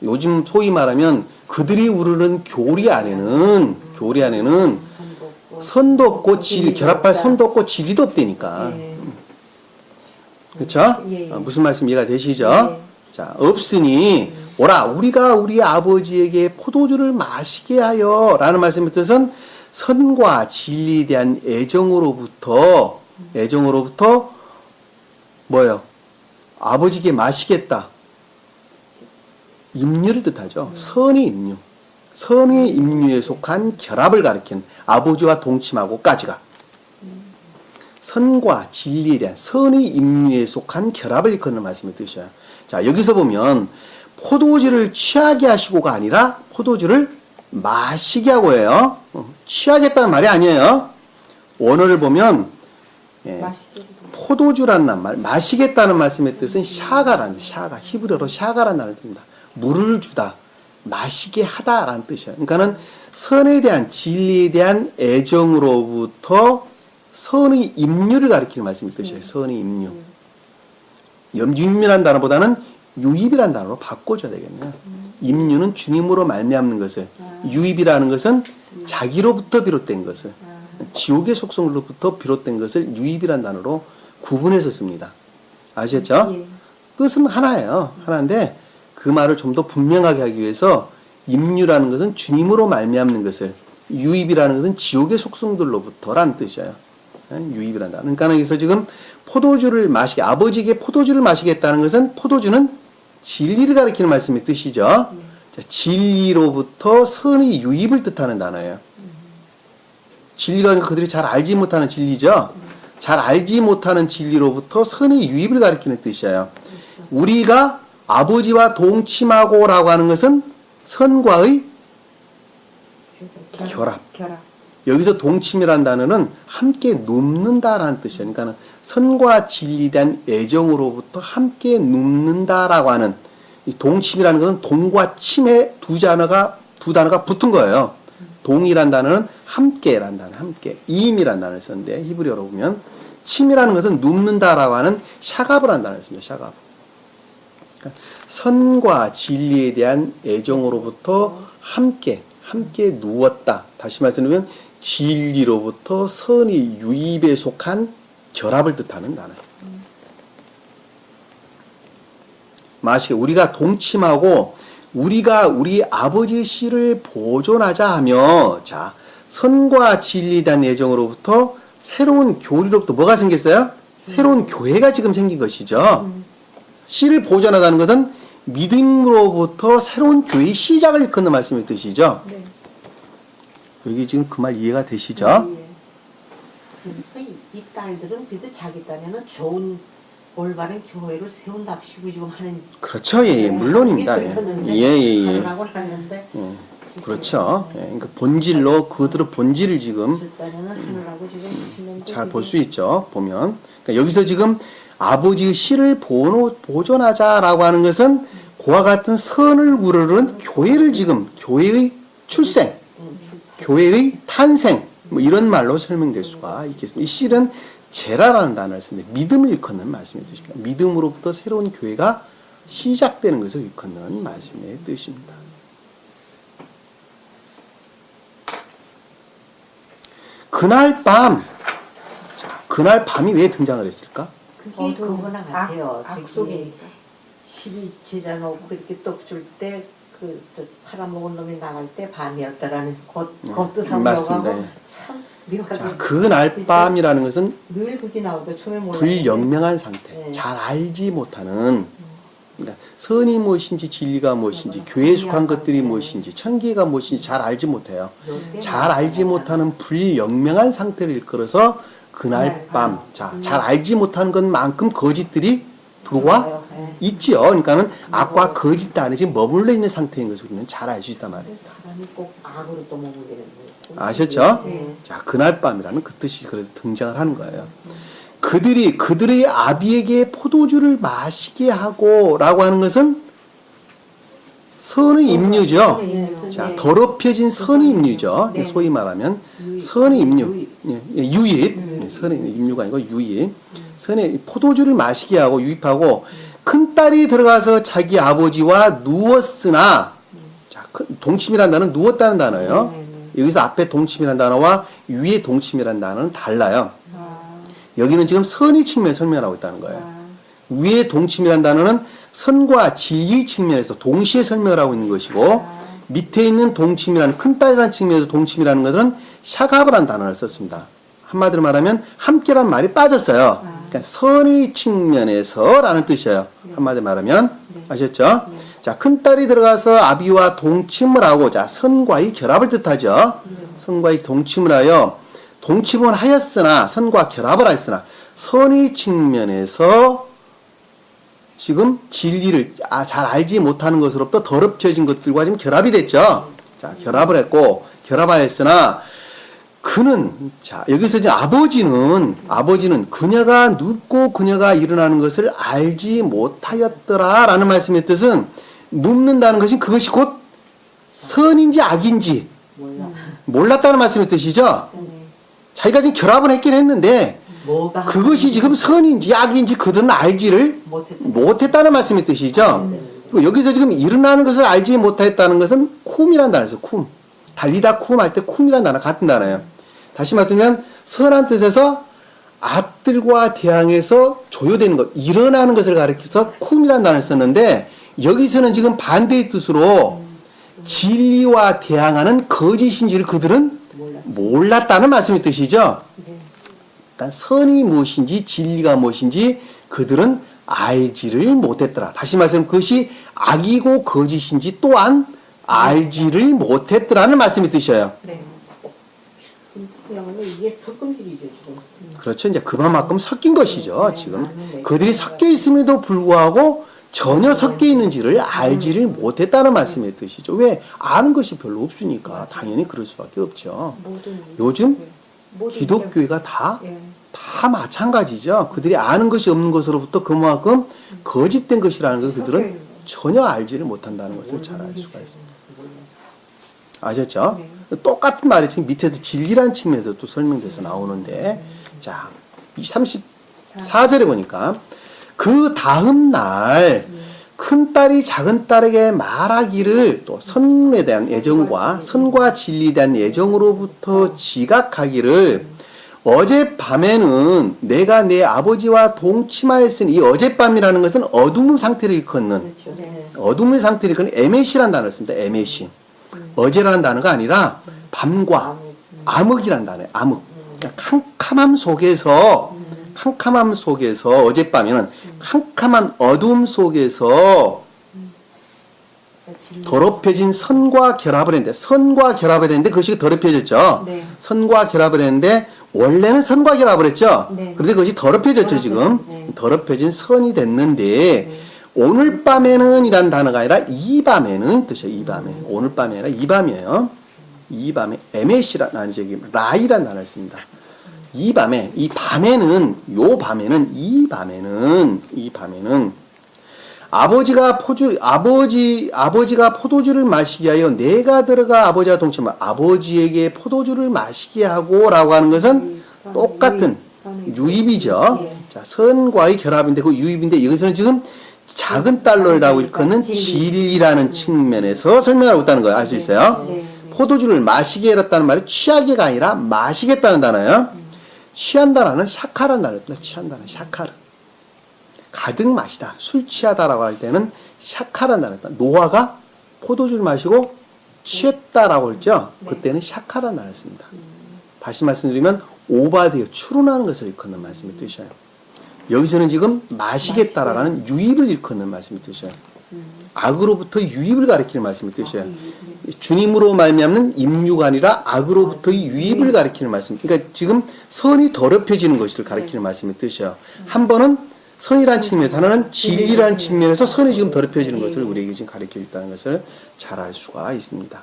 요즘 소위 말하면 그들이 우르는 교리 안에는 선도 없고 진리, 결합할 선도 없고 진리도 없다니까. 그렇죠? 무슨 말씀 이해가 되시죠? 자, 없으니 오라 우리가 우리 아버지에게 포도주를 마시게 하여 라는 말씀의 뜻은 선과 진리에 대한 애정으로부터 뭐예요? 아버지에게 마시겠다. 임류를 뜻하죠. 선의 임류. 선의 임류에 속한 결합을 가리키는, 아버지와 동침하고까지가 선과 진리에 대한 선의 임류에 속한 결합을 일컫는 말씀의 뜻이에요. 자, 여기서 보면 포도주를 취하게 하시고가 아니라 포도주를 마시게 하고 해요. 취하겠다는 말이 아니에요. 원어를 보면 포도주라는 말, 마시겠다는 말씀의 뜻은 샤가라는 뜻, 샤가, 히브리어로 샤가라는 단어를 씁니다. 물을 주다, 마시게 하다라는 뜻이에요. 그러니까는 선에 대한 진리에 대한 애정으로부터 선의 임류를 가리키는 말씀의 뜻이에요. 선의 임류. 임류라는 단어보다는 유입이라는 단어로 바꿔줘야 되겠네요. 임류는 주님으로 말미암는 것을, 유입이라는 것은 자기로부터 비롯된 것을, 지옥의 속성으로부터 비롯된 것을 유입이라는 단어로 구분해서 씁니다. 아시겠죠? 뜻은 하나예요. 하나인데 그 말을 좀 더 분명하게 하기 위해서 임류라는 것은 주님으로 말미암는 것을, 유입이라는 것은 지옥의 속성들로부터라는 뜻이에요. 유입이란다. 그러니까 여기서 지금 포도주를 마시게, 아버지에게 포도주를 마시겠다는 것은, 포도주는 진리를 가리키는 말씀의 뜻이죠. 자, 진리로부터 선의 유입을 뜻하는 단어예요. 진리가 그들이 잘 알지 못하는 진리죠. 잘 알지 못하는 진리로부터 선의 유입을 가리키는 뜻이에요. 우리가 아버지와 동침하고라고 하는 것은 선과의 결합. 여기서 동침이라는 단어는 함께 눕는다라는 뜻이에요. 그러니까 선과 진리에 대한 애정으로부터 함께 눕는다라고 하는 이 동침이라는 것은 동과 침의 두 단어가 붙은 거예요. 동이란 단어는 함께란 단어, 함께. 이임이란 단어를 썼는데 히브리어로 보면 침이라는 것은 눕는다라고 하는 샤가브라는 단어를 씁니다. 샤가브. 그러니까 선과 진리에 대한 애정으로부터 함께 누웠다. 다시 말씀드리면 진리로부터 선의 유입에 속한 결합을 뜻하는 단어예요. 마시게 우리가 동침하고 우리가 우리 아버지의 씨를 보존하자 하며 자 선과 진리에 대한 애정으로부터 새로운 교리로부터 뭐가 생겼어요? 새로운 교회가 지금 생긴 것이죠. 씨를 보존하다는 것은 믿음으로부터 새로운 교회의 시작을 일컫는 말씀의 뜻이죠. 네. 여기 지금 그 말 이해가 되시죠? 그러니까 이 딸들은 그래도 자기 딴에는 좋은 올바른 교회를 세운답시고 지금 하는 그렇죠. 예, 물론입니다. 예. 하려고 하는데 그렇죠. 예, 그러니까 본질로 그들의 본질을 지금 딴에는 하느라고 지금 하시는데 잘 볼 수 있죠. 보면 그러니까 여기서 지금 아버지의 씨를 보존하자라고 하는 것은 그와 같은 선을 우러르는 교회를 지금 교회의 출생, 교회의 탄생 뭐 이런 말로 설명될 수가 있겠습니다. 이 씨는 제라라는 단어를 쓰는데 믿음을 일컫는 말씀의 뜻입니다. 믿음으로부터 새로운 교회가 시작되는 것을 일컫는 말씀의 뜻입니다. 그날 밤, 자, 그날 밤이 왜 등장을 했을까? 그게 그거나 같아요. 악속이니까. 12제자 놓고 이렇게 떡 줄 때 그 팔아먹은 놈이 나갈 때 밤이었다라는 것도 다 맞습니다. 나오고 참 묘하게. 자, 그날 밤이라는 것은 늘 그게 나오고 처음에 몰랐는데 불영명한 상태, 네. 잘 알지 못하는, 그러니까 선이 무엇인지 진리가 무엇인지 교회에 속한 것들이 무엇인지 천기가 무엇인지 잘 알지 못해요. 잘 알지 못하는 불영명한 상태를 일컬어서 그날 밤, 자, 잘 알지 못하는 것만큼 거짓들이 들어와 있지요. 그러니까는 악과 거짓 안에 지금 머물러 있는 상태인 것을 우리는 잘 알 수 있단 말이에요. 사람이 꼭 악으로 또 머물게 되는 거예요. 아셨죠? 네. 자, 그날 밤이라는 그 뜻이 그래서 등장을 하는 거예요. 그들의 아비에게 포도주를 마시게 하고라고 하는 것은 선의 임류죠. 자, 더럽혀진 선의 임류죠. 네. 소위 말하면 선의 임류, 유입. 선의 임류가 아니고 유입. 선의 포도주를 마시게 하고 유입하고 큰 딸이 들어가서 자기 아버지와 누웠으나, 자, 동침이라는 단어는 누웠다는 단어예요. 여기서 앞에 동침이라는 단어와 위에 동침이라는 단어는 달라요. 여기는 지금 선의 측면에 설명하고 있다는 거예요. 위에 동침이라는 단어는 선과 진리 측면에서 동시에 설명을 하고 있는 것이고, 밑에 있는 동침이라는 큰딸이라는 측면에서 동침이라는 것은 샤가브라는 단어를 썼습니다. 한마디로 말하면 함께라는 말이 빠졌어요. 그러니까 선의 측면에서라는 뜻이에요. 한마디로 말하면. 아셨죠? 자, 큰딸이 들어가서 아비와 동침을 하고, 자, 선과의 결합을 뜻하죠. 선과의 동침을 하여 동침을 하였으나, 선과 결합을 하였으나, 선의 측면에서 지금 진리를 잘 알지 못하는 것으로부터 더럽혀진 것들과 지금 결합이 됐죠. 자, 결합을 했고, 결합하였으나, 그는, 자, 여기서 이제 아버지는 그녀가 눕고 그녀가 일어나는 것을 알지 못하였더라 라는 말씀의 뜻은, 눕는다는 것이 그것이 곧 선인지 악인지 몰랐다는 말씀의 뜻이죠. 자기가 지금 결합을 했긴 했는데, 그것이 지금 선인지 악인지 그들은 알지를 못했다는 말씀의 뜻이죠. 그리고 여기서 지금 일어나는 것을 알지 못했다는 것은 쿰이라는 단어에서 쿰. 달리다 쿰 할 때 쿰이라는 단어 같은 단어예요. 다시 말하면 선한 뜻에서 악들과 대항해서 조요되는 것, 일어나는 것을 가리켜서 쿰이라는 단어를 썼는데, 여기서는 지금 반대의 뜻으로 진리와 대항하는 거짓인지를 그들은 몰랐다는 말씀의 뜻이죠. 그러니까 선이 무엇인지 진리가 무엇인지 그들은 알지를 못했더라. 다시 말하면 그것이 악이고 거짓인지 또한 알지를 못했더라는 말씀의 뜻이에요. 네. 그야말로 이게 섞음질이죠 지금. 그렇죠. 이제 그만큼 섞인 것이죠. 지금 그들이 섞여 있음에도 불구하고 전혀 섞여 있는지를 알지를 못했다는 말씀의 뜻이죠. 왜? 아는 것이 별로 없으니까 당연히 그럴 수밖에 없죠. 요즘 기독교회가 다 마찬가지죠. 그들이 아는 것이 없는 것으로부터 그만큼 거짓된 것이라는 것을 그들은 전혀 알지를 못한다는 것을 잘 알 수가 있습니다. 아셨죠? 똑같은 말이 지금 밑에도 진리라는 측면에서 또 설명돼서 나오는데, 자, 34절에 보니까 그 다음 날 큰딸이 작은딸에게 말하기를, 또 선에 대한 애정과 선과 진리에 대한 애정으로부터 지각하기를, 어젯밤에는 내가 내 아버지와 동침하였으니, 이 어젯밤이라는 것은 어둠의 상태를 일컫는, 어둠의 상태를 일컫는 에메시라는 단어를 씁니다. 에메시. 어제라는 단어가 아니라 밤과 암흑이라는 단어예요. 암흑. 캄캄함 속에서 어젯밤에는 캄캄한 어둠 속에서 더럽혀진 선과 결합을 했는데, 선과 결합을 했는데 그것이 더럽혀졌죠. 네. 선과 결합을 했는데 원래는 선과 결합을 했죠. 네. 그런데 그것이 더럽혀졌죠. 지금 네. 더럽혀진 선이 됐는데, 오늘 밤에는 이란 단어가 아니라 이 밤에는 뜻이에요. 이 밤에. 오늘 밤이 아니라 이 밤이에요. 이 밤에 에메시라는, 아니 저기 라이라는 단어를 씁니다. 이 밤에, 이 밤에는, 이 밤에는 아버지가 포도주를 마시게 하여 내가 들어가 아버지와 동침하여 아버지에게 포도주를 마시게 하고라고 하는 것은 똑같은 유입이죠. 자, 선과의 결합인데 그 유입인데, 여기서는 지금 작은 달러라고 일컫는 진리라는 측면에서 설명하고 있다는 거예요. 알 수 있어요? 포도주를 마시게 해놨다는 말이 취하게가 아니라 마시겠다는 단어예요. 취한다라는 샤카라는 단어입니다. 취한다는 샤카르. 가득 마시다. 술 취하다라고 할 때는 샤카라는 단어입니다. 노아가 포도주를 마시고 취했다라고 했죠. 그때는 샤카라는 단어를 씁니다. 다시 말씀드리면 오바되어 추론하는 것을 일컫는 말씀의 뜻이에요. 여기서는 지금 마시겠다라고 하는 유입을 일컫는 말씀의 뜻이에요. 악으로부터 유입을 가리키는 말씀의 뜻이에요. 주님으로 말미암는 임유가 아니라 악으로부터의 유입을 가리키는 말씀. 그러니까 지금 선이 더럽혀지는 것을 가리키는 말씀의 뜻이에요. 한 번은 선이라는 측면에서, 하나는 진리라는 측면에서 선이 지금 더럽혀지는 것을 우리에게 지금 가리키고 있다는 것을 잘 알 수가 있습니다.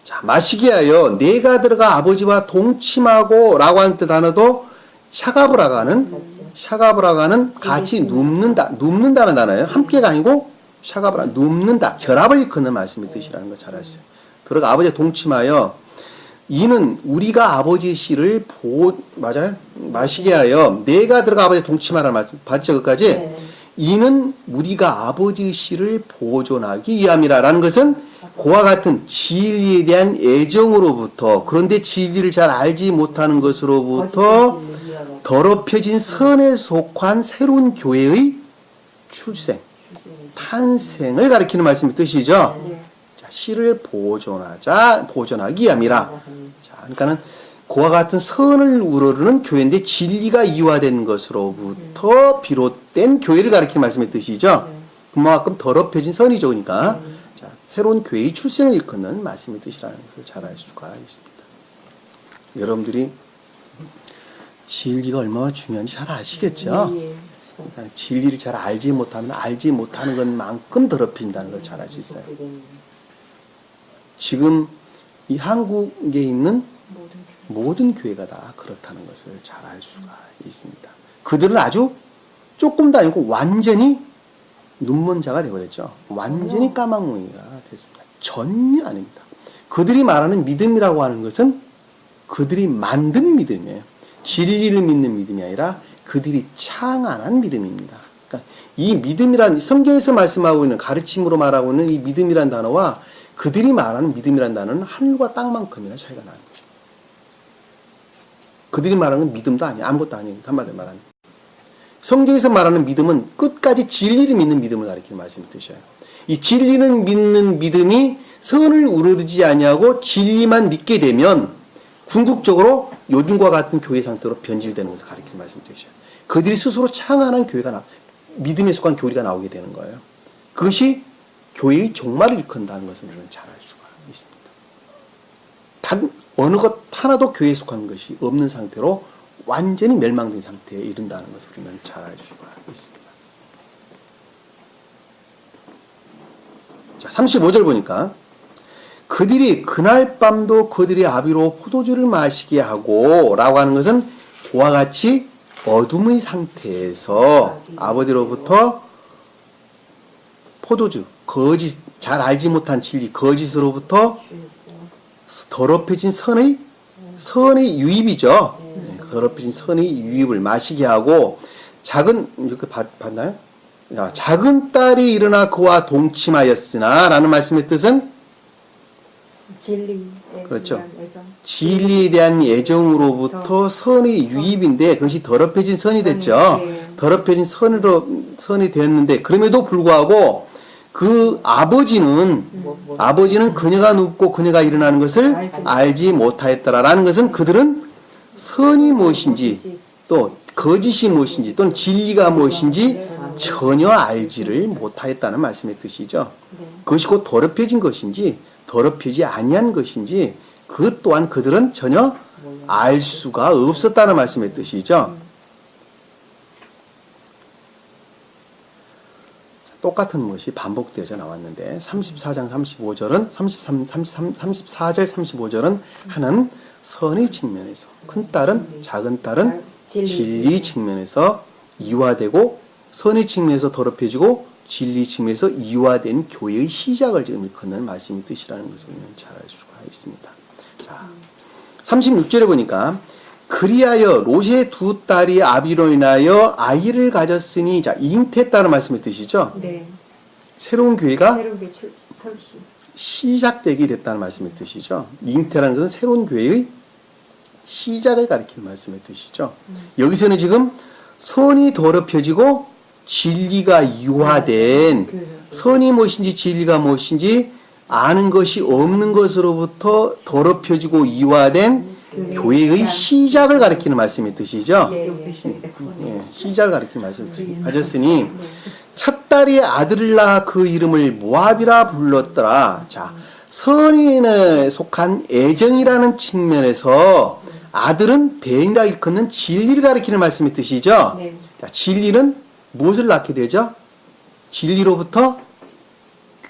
자, 마시게 하여 내가 들어가 아버지와 동침하고 라고 하는 단어도 샤가브라가는 같이 눕는다는 단어예요. 함께가 아니고 샤가브라, 눕는다, 결합을 일컫는 말씀의 뜻이라는 걸 잘 아시죠. 들어가 아버지와 동침하여, 이는 우리가 아버지의 씨를 맞아요? 마시게 하여 내가 들어가 아버지와 동침하라는 말씀 봤죠? 그까지? 네. 이는 우리가 아버지의 씨를 보존하기 위함이라라는 것은 그와 같은 진리에 대한 애정으로부터, 그런데 진리를 잘 알지 못하는 것으로부터 더럽혀진 선에 속한 새로운 교회의 탄생을 가리키는 말씀의 뜻이죠. 자, 씨를 보존하기 위함이라. 자, 그러니까는 그와 같은 선을 우러르는 교회인데 진리가 이화된 것으로부터 비롯된 교회를 가리키는 말씀의 뜻이죠. 그만큼 더럽혀진 선이 좋으니까. 자, 새로운 교회의 출생을 일컫는 말씀의 뜻이라는 것을 잘 알 수가 있습니다. 여러분들이 진리가 얼마나 중요한지 잘 아시겠죠? 그러니까 진리를 잘 알지 못하면 알지 못하는 것만큼 더럽힌다는 걸 잘 알 수 있어요. 지금 이 한국에 있는 모든 교회가 다 그렇다는 것을 잘 알 수가 있습니다. 그들은 아주 조금도 아니고 완전히 눈먼 자가 되어버렸죠. 완전히 까막무늬가 됐습니다. 전혀 아닙니다. 그들이 말하는 믿음이라고 하는 것은 그들이 만든 믿음이에요. 진리를 믿는 믿음이 아니라 그들이 창안한 믿음입니다. 그러니까 이 믿음이란, 성경에서 말씀하고 있는, 가르침으로 말하고 있는 이 믿음이란 단어와 그들이 말하는 믿음이란 단어는 하늘과 땅만큼이나 차이가 나는 거죠. 그들이 말하는 믿음도 아니에요. 아무것도 아니에요. 한마디로 말하면. 성경에서 말하는 믿음은 끝까지 진리를 믿는 믿음을 가리키는 말씀의 뜻이에요. 이 진리를 믿는 믿음이 선을 우러르지 아니하고 진리만 믿게 되면 궁극적으로 요즘과 같은 교회 상태로 변질되는 것을 가리키는 말씀의 뜻이에요. 그들이 스스로 창안한 교회가 믿음에 속한 교리가 나오게 되는 거예요. 그것이 교회의 종말을 일컫는다는 것을 우리는 잘 알 수가 있습니다. 단 어느 것 하나도 교회에 속한 것이 없는 상태로 완전히 멸망된 상태에 이른다는 것을 우리는 잘 알 수가 있습니다. 자, 35절 보니까 그들이 그날 밤도 그들의 아비로 포도주를 마시게 하고 라고 하는 것은 그와 같이 어둠의 상태에서 아버지로부터 포도주, 거짓, 잘 알지 못한 진리, 거짓으로부터 더럽혀진 선의 유입이죠. 더럽혀진 선의 유입을 마시게 하고 작은, 이렇게 봤나요? 야, 작은 딸이 일어나 그와 동침하였으나 라는 말씀의 뜻은 진리에 그렇죠. 대한 애정. 진리에 대한 애정으로부터 선의 유입인데 그것이 더럽혀진 선이 됐죠. 네. 더럽혀진 선이 되었는데 그럼에도 불구하고 그 아버지는 그녀가 눕고 그녀가 일어나는 것을 알지 못하였더라라는 것은 그들은 선이 무엇인지 또 거짓이 무엇인지 또는 진리가 무엇인지 전혀 알지를 못하였다는 말씀의 뜻이죠. 그것이 곧 더럽혀진 것인지 더럽히지 아니한 것인지 그것 또한 그들은 전혀 알 수가 없었다는 말씀의 뜻이죠. 똑같은 것이 반복되어져 나왔는데 34장 35절은 34절 35절은 하는 선의 측면에서 큰 딸은 작은 딸은 진리 측면에서 이화되고 선의 측면에서 더럽혀지고 진리 측면에서 이화된 교회의 시작을 지금 일컫는 말씀의 뜻이라는 것을 우리는 잘 알 수가 있습니다. 자, 36절에 보니까 그리하여 롯의 두 딸이 아비로 인하여 아이를 가졌으니 자 잉태했다는 말씀의 뜻이죠. 네. 새로운 교회가 새로운 게 설시. 시작되게 됐다는 말씀의 뜻이죠. 잉태라는 것은 새로운 교회의 시작을 가리키는 말씀의 뜻이죠. 여기서는 지금 선이 더럽혀지고 진리가 이화된 선이 무엇인지 진리가 무엇인지 아는 것이 없는 것으로부터 더럽혀지고 이화된 교회의 시작을 가리키는 말씀의 뜻이죠. 예, 시작을 가리키는 말씀의 뜻입니다. 가졌으니 첫 딸이 아들을 낳아 그 이름을 모압이라 불렀더라. 자, 선인에 속한 애정이라는 측면에서 아들은 배인이라 일컫는 진리를 가리키는 말씀의 뜻이죠. 네. 자, 진리는 무엇을 낳게 되죠? 진리로부터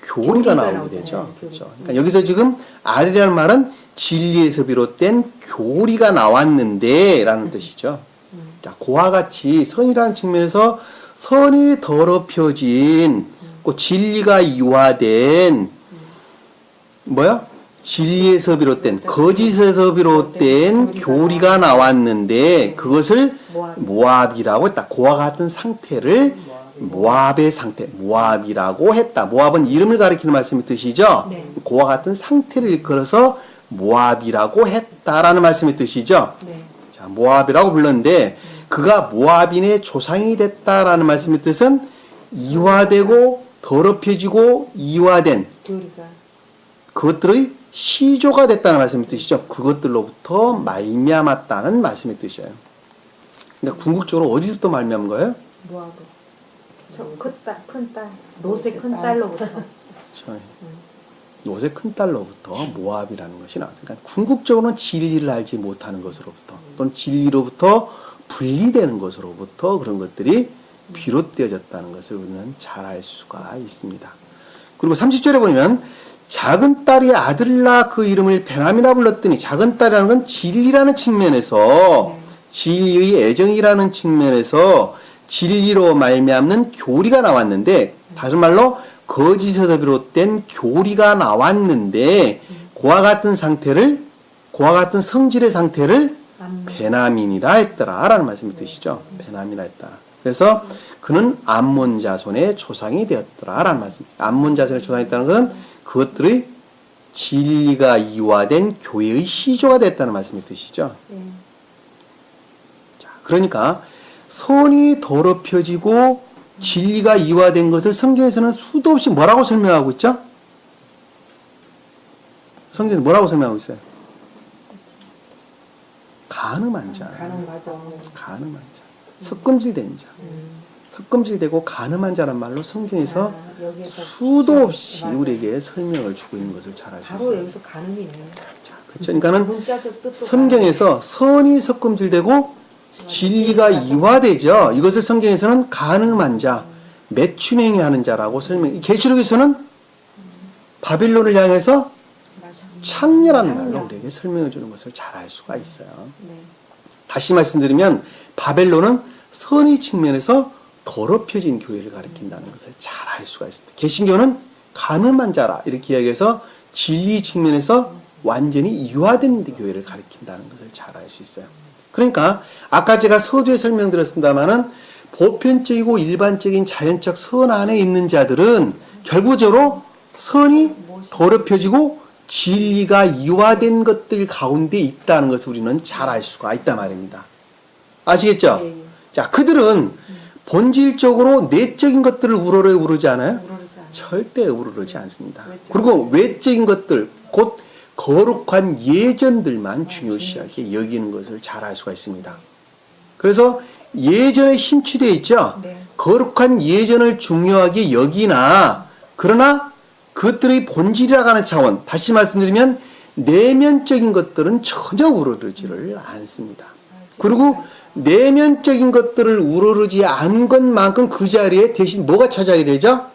교리가 나오게 되죠. 그렇죠. 그러니까 여기서 지금 아들이라는 말은 진리에서 비롯된 교리가 나왔는데 라는 뜻이죠. 자, 그와 같이 선이라는 측면에서 선이 더럽혀진 그 진리가 이화된 진리에서 비롯된 거짓에서 비롯된 교리가 나왔는데 그것을 모압이라고 했다. 그와 같은 상태를 모압의 상태, 모압이라고 했다. 모압은 이름을 가리키는 말씀의 뜻이죠. 네. 그와 같은 상태를 일컬어서 모압이라고 했다라는 말씀의 뜻이죠. 네. 자, 모압이라고 불렀는데 그가 모압인의 조상이 됐다라는 말씀의 뜻은 이화되고 더럽혀지고 이화된 교리가 그것들의 시조가 됐다는 말씀의 뜻이죠. 그것들로부터 말미암았다는 말씀의 뜻이에요. 그러니까 궁극적으로 어디서부터 말미암은 거예요? 모압. 큰 딸. 롯의 큰 딸로부터. 그렇죠. 롯의 큰 딸로부터 모압이라는 것이 나왔어요. 그러니까 궁극적으로는 진리를 알지 못하는 것으로부터 또는 진리로부터 분리되는 것으로부터 그런 것들이 비롯되어졌다는 것을 우리는 잘 알 수가 있습니다. 그리고 30절에 보면 작은 딸이 아들을 낳아 그 이름을 베람이라 불렀더니 작은 딸이라는 건 진리라는 측면에서 진리의 애정이라는 측면에서 진리로 말미암는 교리가 나왔는데 다른 말로 거짓에서 비롯된 교리가 나왔는데 그와 같은 상태를 그와 같은 성질의 상태를 베나민이라 했더라라는 말씀이 뜻이죠. 베나민이라 했다. 그래서 그는 암몬 자손의 조상이 되었더라라는 말씀입니다. 암몬 자손의 조상이 있다는 것은 그것들의 진리가 이화된 교회의 시조가 됐다는 말씀의 뜻이죠. 자, 그러니까 선이 더럽혀지고 진리가 이화된 것을 성경에서는 수도 없이 뭐라고 설명하고 있죠? 성경에서 뭐라고 설명하고 있어요? 가늠한 자. 가늠한 자. 석금질된 자. 석금질되고 가늠한 자란 말로 성경에서 수도 없이 우리에게 설명을 주고 있는 것을 잘 알 수 있어요. 바로 여기서 가늠이네요. 자, 그렇죠. 그러니까는 문자적 뜻도 성경에서 선이 석금질되고 진리가 이화되죠. 이것을 성경에서는 가늠한 자, 매춘행위 하는 자라고 설명. 계시록에서는 바빌론을 향해서 맞아. 창녀라는 창녀. 말로 우리에게 설명해 주는 것을 잘 알 수가 있어요. 네. 다시 말씀드리면 바벨론은 선의 측면에서 더럽혀진 교회를 가리킨다는 것을 잘 알 수가 있습니다. 개신교는 가늠한 자라 이렇게 이야기해서 진리 측면에서 완전히 유화된 교회를 가리킨다는 것을 잘 알 수 있어요. 그러니까 아까 제가 서두에 설명드렸습니다마는 보편적이고 일반적인 자연적 선 안에 있는 자들은 결국적으로 선이 더럽혀지고 진리가 이화된 것들 가운데 있다는 것을 우리는 잘 알 수가 있단 말입니다. 아시겠죠? 네. 자, 그들은 본질적으로 내적인 것들을 우러르지 않아요? 우러르지 않아요. 절대 우러르지 않습니다. 외적. 그리고 외적인 것들, 곧 거룩한 예전들만 중요시하게 여기는 것을 잘 알 수가 있습니다. 그래서 예전에 심취되어 있죠? 네. 거룩한 예전을 중요하게 여기나, 그러나 그것들의 본질이라고 하는 차원, 다시 말씀드리면 내면적인 것들은 전혀 우러르지를 않습니다. 그리고 내면적인 것들을 우러르지 않은 것만큼 그 자리에 대신 뭐가 차지하게 되죠?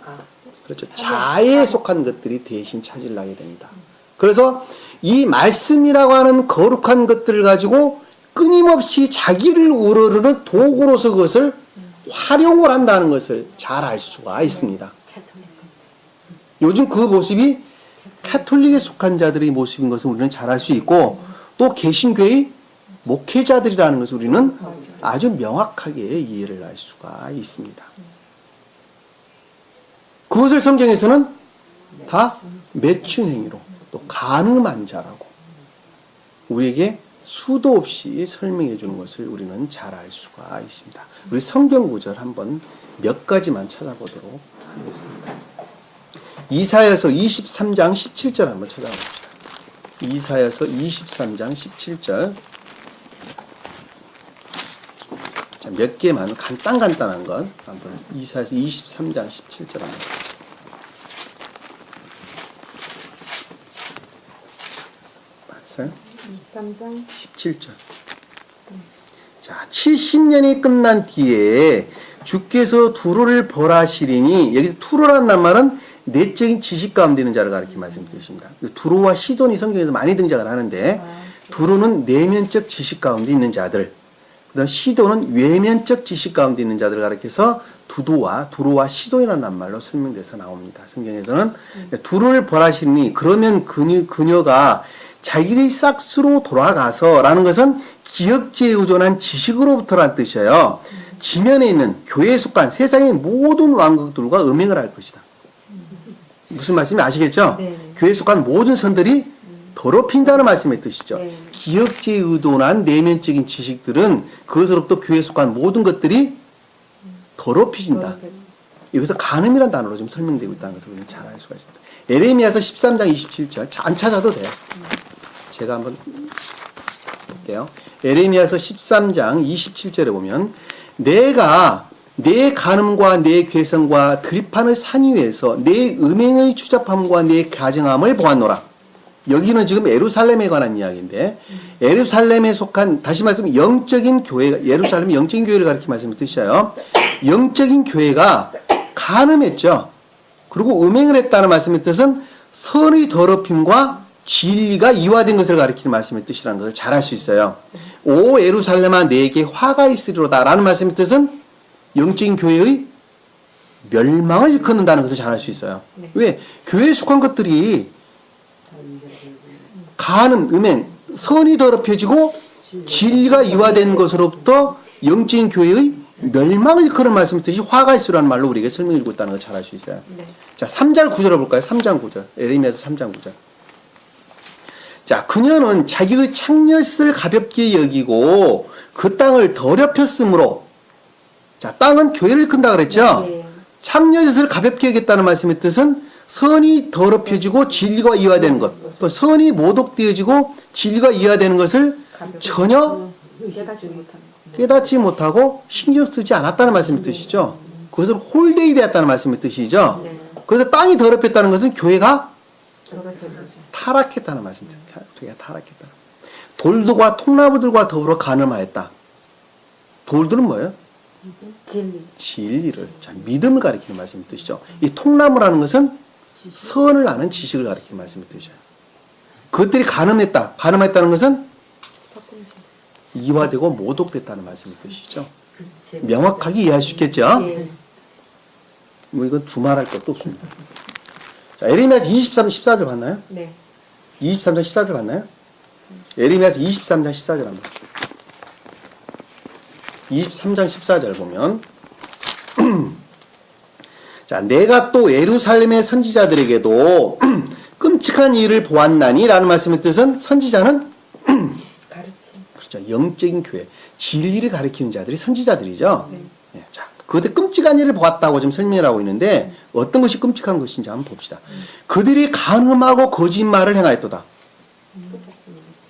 그렇죠. 자에 속한 것들이 대신 차지를 하게 됩니다. 그래서 이 말씀이라고 하는 거룩한 것들을 가지고 끊임없이 자기를 우러르는 도구로서 그것을 활용을 한다는 것을 잘 알 수가 있습니다. 요즘 그 모습이 카톨릭에 속한 자들의 모습인 것을 우리는 잘 알 수 있고, 또 개신교의 목회자들이라는 것을 우리는 아주 명확하게 이해를 할 수가 있습니다. 그것을 성경에서는 다 매춘 행위로, 또 가늠한 자라고 우리에게 수도 없이 설명해 주는 것을 우리는 잘 알 수가 있습니다. 우리 성경 구절 한번 몇 가지만 찾아보도록 하겠습니다. 이사야서 23장 17절 한번 찾아봅시다. 이사야서 23장 17절. 자, 몇 개만 간단한 것 한번 이사야서 23장 17절 한번 봅시다. 봤어요? 23장 17절. 자, 70년이 끝난 뒤에 주께서 두로를 벌하시리니, 여기서 두로라는 말은 내적인 지식 가운데 있는 자를 가리켜 말씀드립니다. 두로와 시돈이 성경에서 많이 등장을 하는데, 두로는 내면적 지식 가운데 있는 자들, 그다음 시돈은 외면적 지식 가운데 있는 자들을 가리켜서 두로와 시돈이라는 말로 설명돼서 나옵니다. 성경에서는 두로를 벌하시니, 그러면 그녀가 자기의 싹스로 돌아가서라는 것은 기억제에 의존한 지식으로부터란 뜻이에요. 지면에 있는 교회에 속한 세상의 모든 왕국들과 음행을 할 것이다. 무슨 말씀인지 아시겠죠? 네. 교회에 속한 모든 선들이 더럽힌다는 말씀의 뜻이죠. 네. 기억제에 의존한 내면적인 지식들은 그것으로부터 교회에 속한 모든 것들이 더럽혀진다. 여기서 간음이라는 단어로 좀 설명되고 있다는 것을 우리는 잘 알 수가 있습니다. 에레미야서 13장 27절 안 찾아도 돼요. 제가 한번 볼게요. 에레미야서 13장 27절에 보면, 내가 내 간음과 내 괴성과 들판의 산 위에서 내 음행의 추잡함과 내 가증함을 보았노라. 여기는 지금 예루살렘에 관한 이야기인데, 예루살렘에 속한, 다시 말하면 영적인 교회가, 예루살렘이 영적인 교회를 가리켜 말씀을 뜻이에요. 영적인 교회가 간음했죠. 그리고 음행을 했다는 말씀의 뜻은 선의 더럽힘과 진리가 이화된 것을 가리키는 말씀의 뜻이라는 것을 잘 알 수 있어요. 오 예루살렘아 내게 화가 있으리로다 라는 말씀의 뜻은 영적인 교회의 멸망을 일컫는다는 것을 잘 알 수 있어요. 네. 왜? 교회에 속한 것들이 간음, 음행, 선이 더럽혀지고 진리가 이화된 것으로부터 영적인 교회의 멸망을 일컫는 말씀의 뜻이 화가 있으라는 말로 우리에게 설명해 주고 있다는 걸 잘 알 수 있어요. 네. 자, 3장 9절을 볼까요? 3장 9절. 에레미야서 3장 9절. 자, 그녀는 자기의 창녀를 가볍게 여기고 그 땅을 더럽혔으므로, 자, 땅은 교회를 일컫는다 그랬죠? 네. 창녀를 가볍게 여겼다는 말씀의 뜻은 선이 더럽혀지고 진리가 이화되는 것, 또 선이 모독되어지고 진리가 이화되는 것을 전혀 깨닫지 못하는 깨닫지 못하고 신경 쓰지 않았다는 말씀의 뜻이죠. 그것을 홀데이 되었다는 말씀의 뜻이죠. 네. 그래서 땅이 더럽혔다는 것은 교회가 들어가서 타락했다는 말씀입니다. 교회가 타락했다. 돌들과 통나무들과 더불어 간음하였다. 돌들은 뭐예요? 진리. 진리를, 자, 믿음을 가리키는 말씀의 뜻이죠. 이 통나무라는 것은 선을 아는 지식을 가리키는 말씀을 뜻이에요. 그것들이 가늠했다. 가늠했다는 것은 섞음질. 이화되고 모독됐다는 말씀을 뜻이죠. 명확하게 이해할 수 있겠죠? 예. 뭐 이건 두말할 것도 없습니다. 자, 에레미야서 23장 14절 봤나요? 네. 23장 14절 봤나요? 에레미야서 23장 14절 한번. 23장 14절 보면 자, 내가 또 예루살렘의 선지자들에게도 끔찍한 일을 보았나니 라는 말씀의 뜻은 선지자는 가르침. 그렇죠. 영적인 교회, 진리를 가리키는 자들이 선지자들이죠. 네. 예, 자, 그들 끔찍한 일을 보았다고 지금 설명을 하고 있는데 어떤 것이 끔찍한 것인지 한번 봅시다. 그들이 간음하고 거짓말을 행하였도다.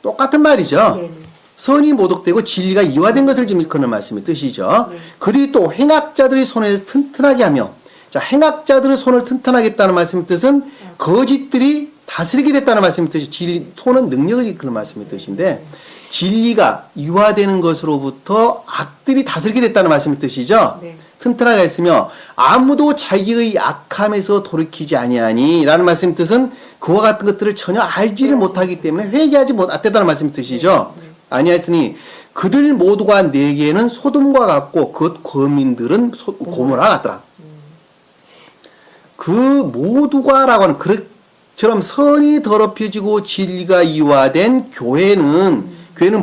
똑같은 말이죠. 네. 선이 모독되고 진리가 이화된 것을 지금 일컫는 말씀의 뜻이죠. 그들이 또 행악자들의 손에 튼튼하게 하며, 자, 행악자들의 손을 튼튼하게 했다는 말씀의 뜻은 거짓들이 다스리게 됐다는 말씀의 뜻이, 진리, 손은 능력을 일컫는 말씀의 뜻인데, 진리가 이화되는 것으로부터 악들이 다스리게 됐다는 말씀의 뜻이죠. 네. 튼튼하게 했으며 아무도 자기의 악함에서 돌이키지 아니하니 라는 말씀의 뜻은 그와 같은 것들을 전혀 알지를 못하기 때문에 회개하지 못했다는 말씀의 뜻이죠. 아니하였으니 그들 모두가 내게는 소돔과 같고 그 거민들은 고모라 같더라. 그 모두가라고 하는 그처럼 선이 더럽혀지고 진리가 이화된 교회는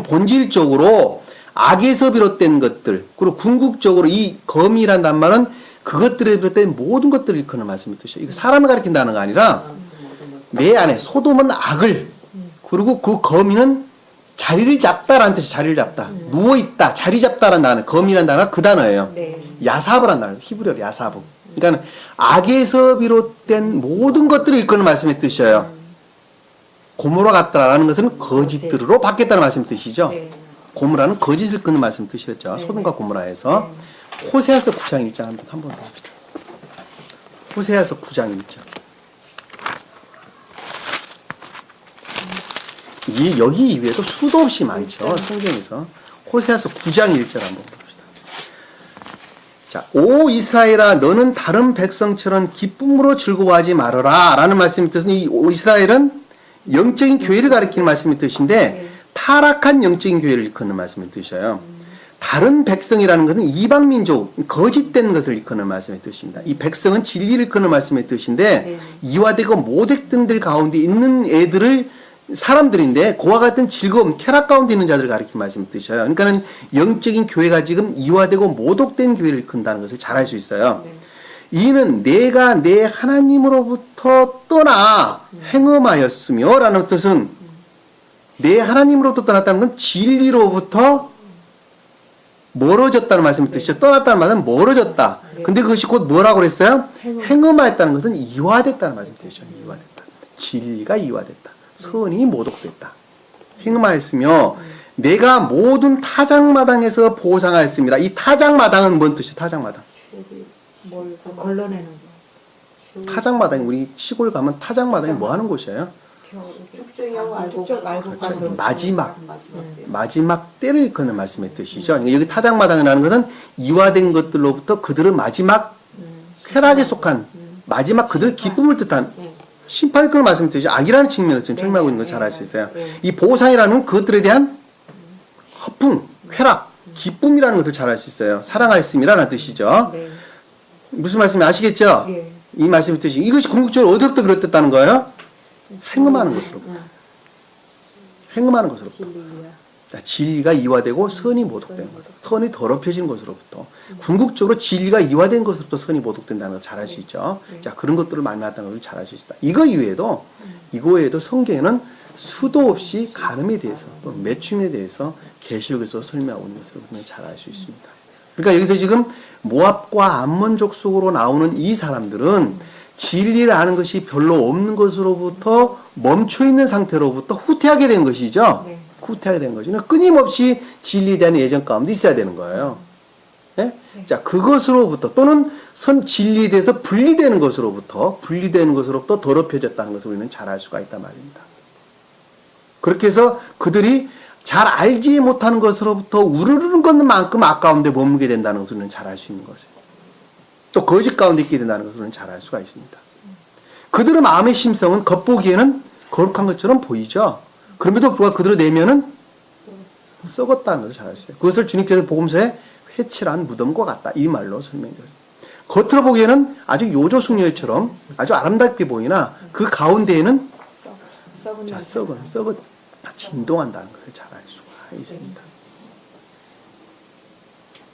본질적으로 악에서 비롯된 것들, 그리고 궁극적으로 이 거미란 단말은 그것들에 비롯된 모든 것들을 일컫는 말씀의 뜻이에요. 이거 사람을 가리킨다는 거 아니라 내 안에 소돔은 악을, 그리고 그 거미는 자리를 잡다라는 뜻이 자리를 잡다. 누워있다, 자리 잡다라는 단어, 거미란 단어가 그 단어예요. 네. 야사브라는 단어, 히브리어로 야사브. 그러니까 악에서 비롯된 모든 것들을 일컫는 말씀의 뜻이에요. 고모라 같다라는 것은 거짓들로 바뀌었다는 말씀의 뜻이죠. 네. 고모라는 거짓을 끊는 말씀 뜻이었죠. 소돔과 고모라에서. 호세아서 9장 1장 한번 더 봅시다. 호세아서 9장 1장. 여기 이외에도 수도 없이 많죠. 성경에서. 호세아서 9장 1절 한번 봅시다. 자, 오 이스라엘아 너는 다른 백성처럼 기쁨으로 즐거워하지 말아라 라는 말씀의 뜻은 이 오 이스라엘은 영적인 교회를 가리키는 말씀의 뜻인데 타락한 영적인 교회를 일컫는 말씀의 뜻이에요. 다른 백성이라는 것은 이방 민족, 거짓된 것을 일컫는 말씀의 뜻입니다. 이 백성은 진리를 일컫는 말씀의 뜻인데 이화되고 모독된들 가운데 있는 사람들인데 그와 같은 즐거움, 쾌락 가운데 있는 자들을 가리키는 말씀의 뜻이에요. 그러니까는 영적인 교회가 지금 이화되고 모독된 교회를 일컫는다는 것을 잘 알 수 있어요. 이는 내가 내 하나님으로부터 떠나 행음하였으며 라는 뜻은 내 하나님으로부터 떠났다는 건 진리로부터 멀어졌다는 말씀의 뜻이죠. 떠났다는 말은 멀어졌다. 근데 그것이 곧 뭐라고 그랬어요? 행음하였다는 것은 이화됐다는 말씀의 뜻이죠. 이화됐다. 진리가 이화됐다. 선이 모독됐다. 행음하였으며 내가 모든 타작마당에서 보상하였습니다. 이 타작마당은 뭔 뜻이에요? 타작마당. 뭘 걸러내는 거. 타작마당이 우리 시골 가면 타작마당이 뭐 하는 곳이에요? 쭉쭉이하고 알고 그렇죠. 마지막 때를 일컫는 말씀의 뜻이죠. 그러니까 여기 타작마당이라는 것은 이화된 것들로부터 그들은 마지막 쾌락에 속한 마지막 그들의 기쁨을 뜻한 심판을 일컫는 말씀의 뜻이죠. 악이라는 측면에서 지금 설명하고 있는 걸 잘 알 수 있어요. 이 보상이라는 건 그것들에 대한 허풍, 쾌락, 기쁨이라는 것을 잘 알 수 있어요. 사랑하였음이라는 뜻이죠. 무슨 말씀인지 아시겠죠? 이 말씀의 뜻이 이것이 궁극적으로 어디로부터 비롯됐다는 거예요? 행음하는 것으로부터. 행음하는 것으로부터. 진리가 이화되고 선이 모독되는 것으로, 선이 더럽혀지는 것으로부터, 궁극적으로 진리가 이화된 것으로부터 선이 모독된다는 걸 잘 알 수 있죠. 자, 그런 것들을 말미암았다는 것을 잘 알 수 있다. 이거 이외에도 성경에는 수도 없이 간음에 대해서, 또 매춤에 대해서 계시록에서 설명하고 있는 것을 우리는 잘 알 수 있습니다. 그러니까 여기서 지금 모압과 암몬 족속으로 나오는 이 사람들은 진리를 아는 것이 별로 없는 것으로부터 멈춰 있는 상태로부터 후퇴하게 된 것이죠. 후퇴하게 된 거죠. 끊임없이 진리에 대한 예전 가운데 있어야 되는 거예요. 네? 자, 그것으로부터 또는 진리에 대해서 분리되는 것으로부터 더럽혀졌다는 것을 우리는 잘 알 수가 있단 말입니다. 그렇게 해서 그들이 잘 알지 못하는 것으로부터 우르르는 것만큼 아까운데 머물게 된다는 것을 우리는 잘 알 수 있는 것이에요. 또 거짓 가운데 있게 된다는 것을 우리는 잘 알 수가 있습니다. 그들의 마음의 심성은 겉보기에는 거룩한 것처럼 보이죠. 그럼에도 불구하고 그들의 내면은 썩었다는 것을 잘 알 수 있어요. 그것을 주님께서 복음서에 회칠한 무덤과 같다. 이 말로 설명드렸습니다. 겉으로 보기에는 아주 요조숙녀처럼 아주 아름답게 보이나 그 가운데에는 썩은 썩은 진동한다는 것을 잘 알 수가 있습니다.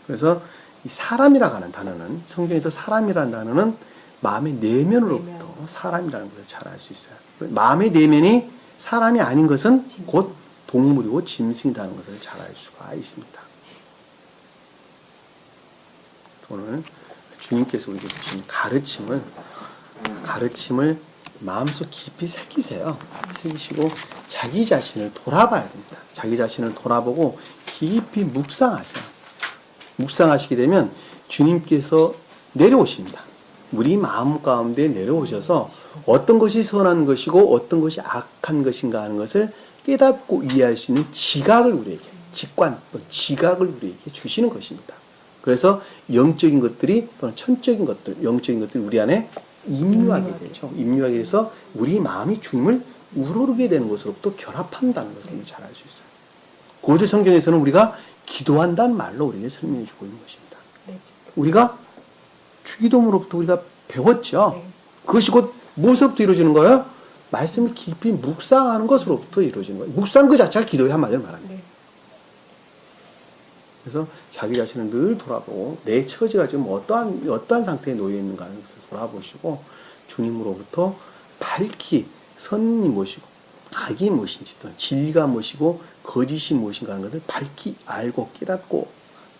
그래서 이 사람이라고 하는 단어는 성경에서 사람이라는 단어는 마음의 내면으로부터 사람이라는 것을 잘 알 수 있어요. 마음의 내면이 사람이 아닌 것은 곧 동물이고 짐승이라는 것을 잘 알 수가 있습니다. 오늘 주님께서 우리에게 주신 가르침을 마음속 깊이 새기세요. 새기시고 자기 자신을 돌아봐야 됩니다. 자기 자신을 돌아보고 깊이 묵상하세요. 묵상하시게 되면 주님께서 내려오십니다. 우리 마음 가운데 내려오셔서 어떤 것이 선한 것이고 어떤 것이 악한 것인가 하는 것을 깨닫고 이해할 수 있는 지각을 우리에게, 지각을 우리에게 주시는 것입니다. 그래서 영적인 것들이 또는 영적인 것들이 우리 안에 임류하게 되죠. 임류하게 돼서 우리 마음이 주님을 우러르게 되는 것으로부터 결합한다는 것을 잘 알 수 있어요. 그것을 성경에서는 우리가 기도한다는 말로 우리에게 설명해 주고 있는 것입니다. 우리가 주기도문으로부터 우리가 배웠죠. 그것이 곧 무엇으로부터 이루어지는 거예요? 말씀을 깊이 묵상하는 것으로부터 이루어지는 거예요. 묵상 그 자체가 기도의 한마디로 말합니다. 그래서 자기 자신을 늘 돌아보고 내 처지가 지금 어떠한 상태에 놓여 있는가 하는 것을 돌아보시고 주님으로부터 밝히 선이 무엇이고 악이 무엇인지 또는 진리가 무엇이고 거짓이 무엇인가 하는 것을 밝히 알고 깨닫고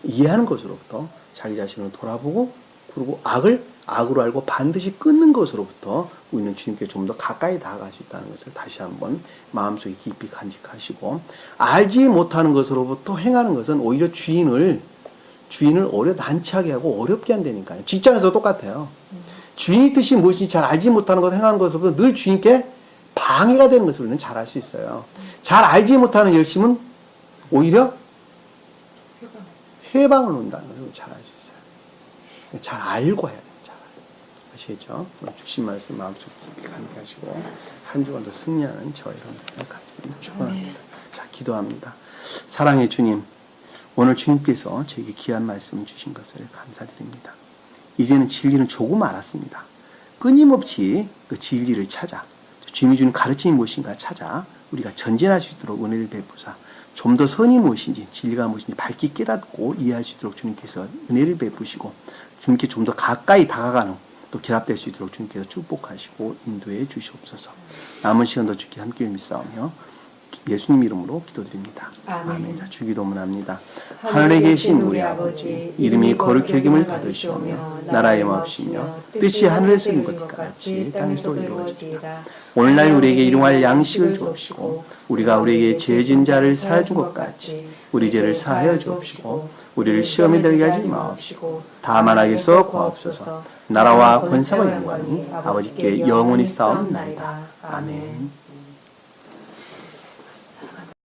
이해하는 것으로부터 자기 자신을 돌아보고 그리고 악으로 알고 반드시 끊는 것으로부터 우리는 주님께 좀 더 가까이 다가갈 수 있다는 것을 다시 한번 마음속에 깊이 간직하시고, 알지 못하는 것으로부터 행하는 것은 오히려 주인을 난처하게 하고 어렵게 한다니까요. 직장에서 똑같아요. 주인의 뜻이 무엇인지 잘 알지 못하는 것을 행하는 것으로부터 늘 주인께 방해가 되는 것을 우리는 잘 알 수 있어요. 잘 알지 못하는 열심은 오히려 해방을 놓는다는 것을 잘 알 수 있어요. 잘 알고 해야 돼요. 잘 알고. 아시겠죠? 주신 말씀 마음속에 깊이 간직하시고 한 주간도 승리하는 저와 여러분들 같이 축원합니다. 자, 기도합니다. 사랑의 주님, 오늘 주님께서 저에게 귀한 말씀을 주신 것을 감사드립니다. 이제는 진리는 조금 알았습니다. 끊임없이 그 진리를 찾아 주님이 주는 가르침이 무엇인가 찾아 우리가 전진할 수 있도록 은혜를 베푸사 좀 더 선이 무엇인지 진리가 무엇인지 밝게 깨닫고 이해할 수 있도록 주님께서 은혜를 베푸시고 주님께 좀 더 가까이 다가가는 또 결합될 수 있도록 주님께서 축복하시고 인도해 주시옵소서. 남은 시간도 주께 함께 믿사오며 예수님 이름으로 기도드립니다. 아멘. 자, 주기도문 합니다. 하늘에 계신 우리 아버지, 이름이 거룩히 여김을 받으시오며 나라의 마옵시며 뜻이 하늘에서 이룬 것 같이 땅에서도 이루어지리라. 오늘날 우리에게 일용할 양식을 주옵시고 우리가 우리에게 죄 진 자를 사하여 준 것 같이 우리 죄를 사하여 주옵시고 우리를 시험에 들게 하지 마옵시고 다만 악에서 구하옵소서. 나라와 권세와 영광이 아버지께 영원히 싸움나이다. 아멘.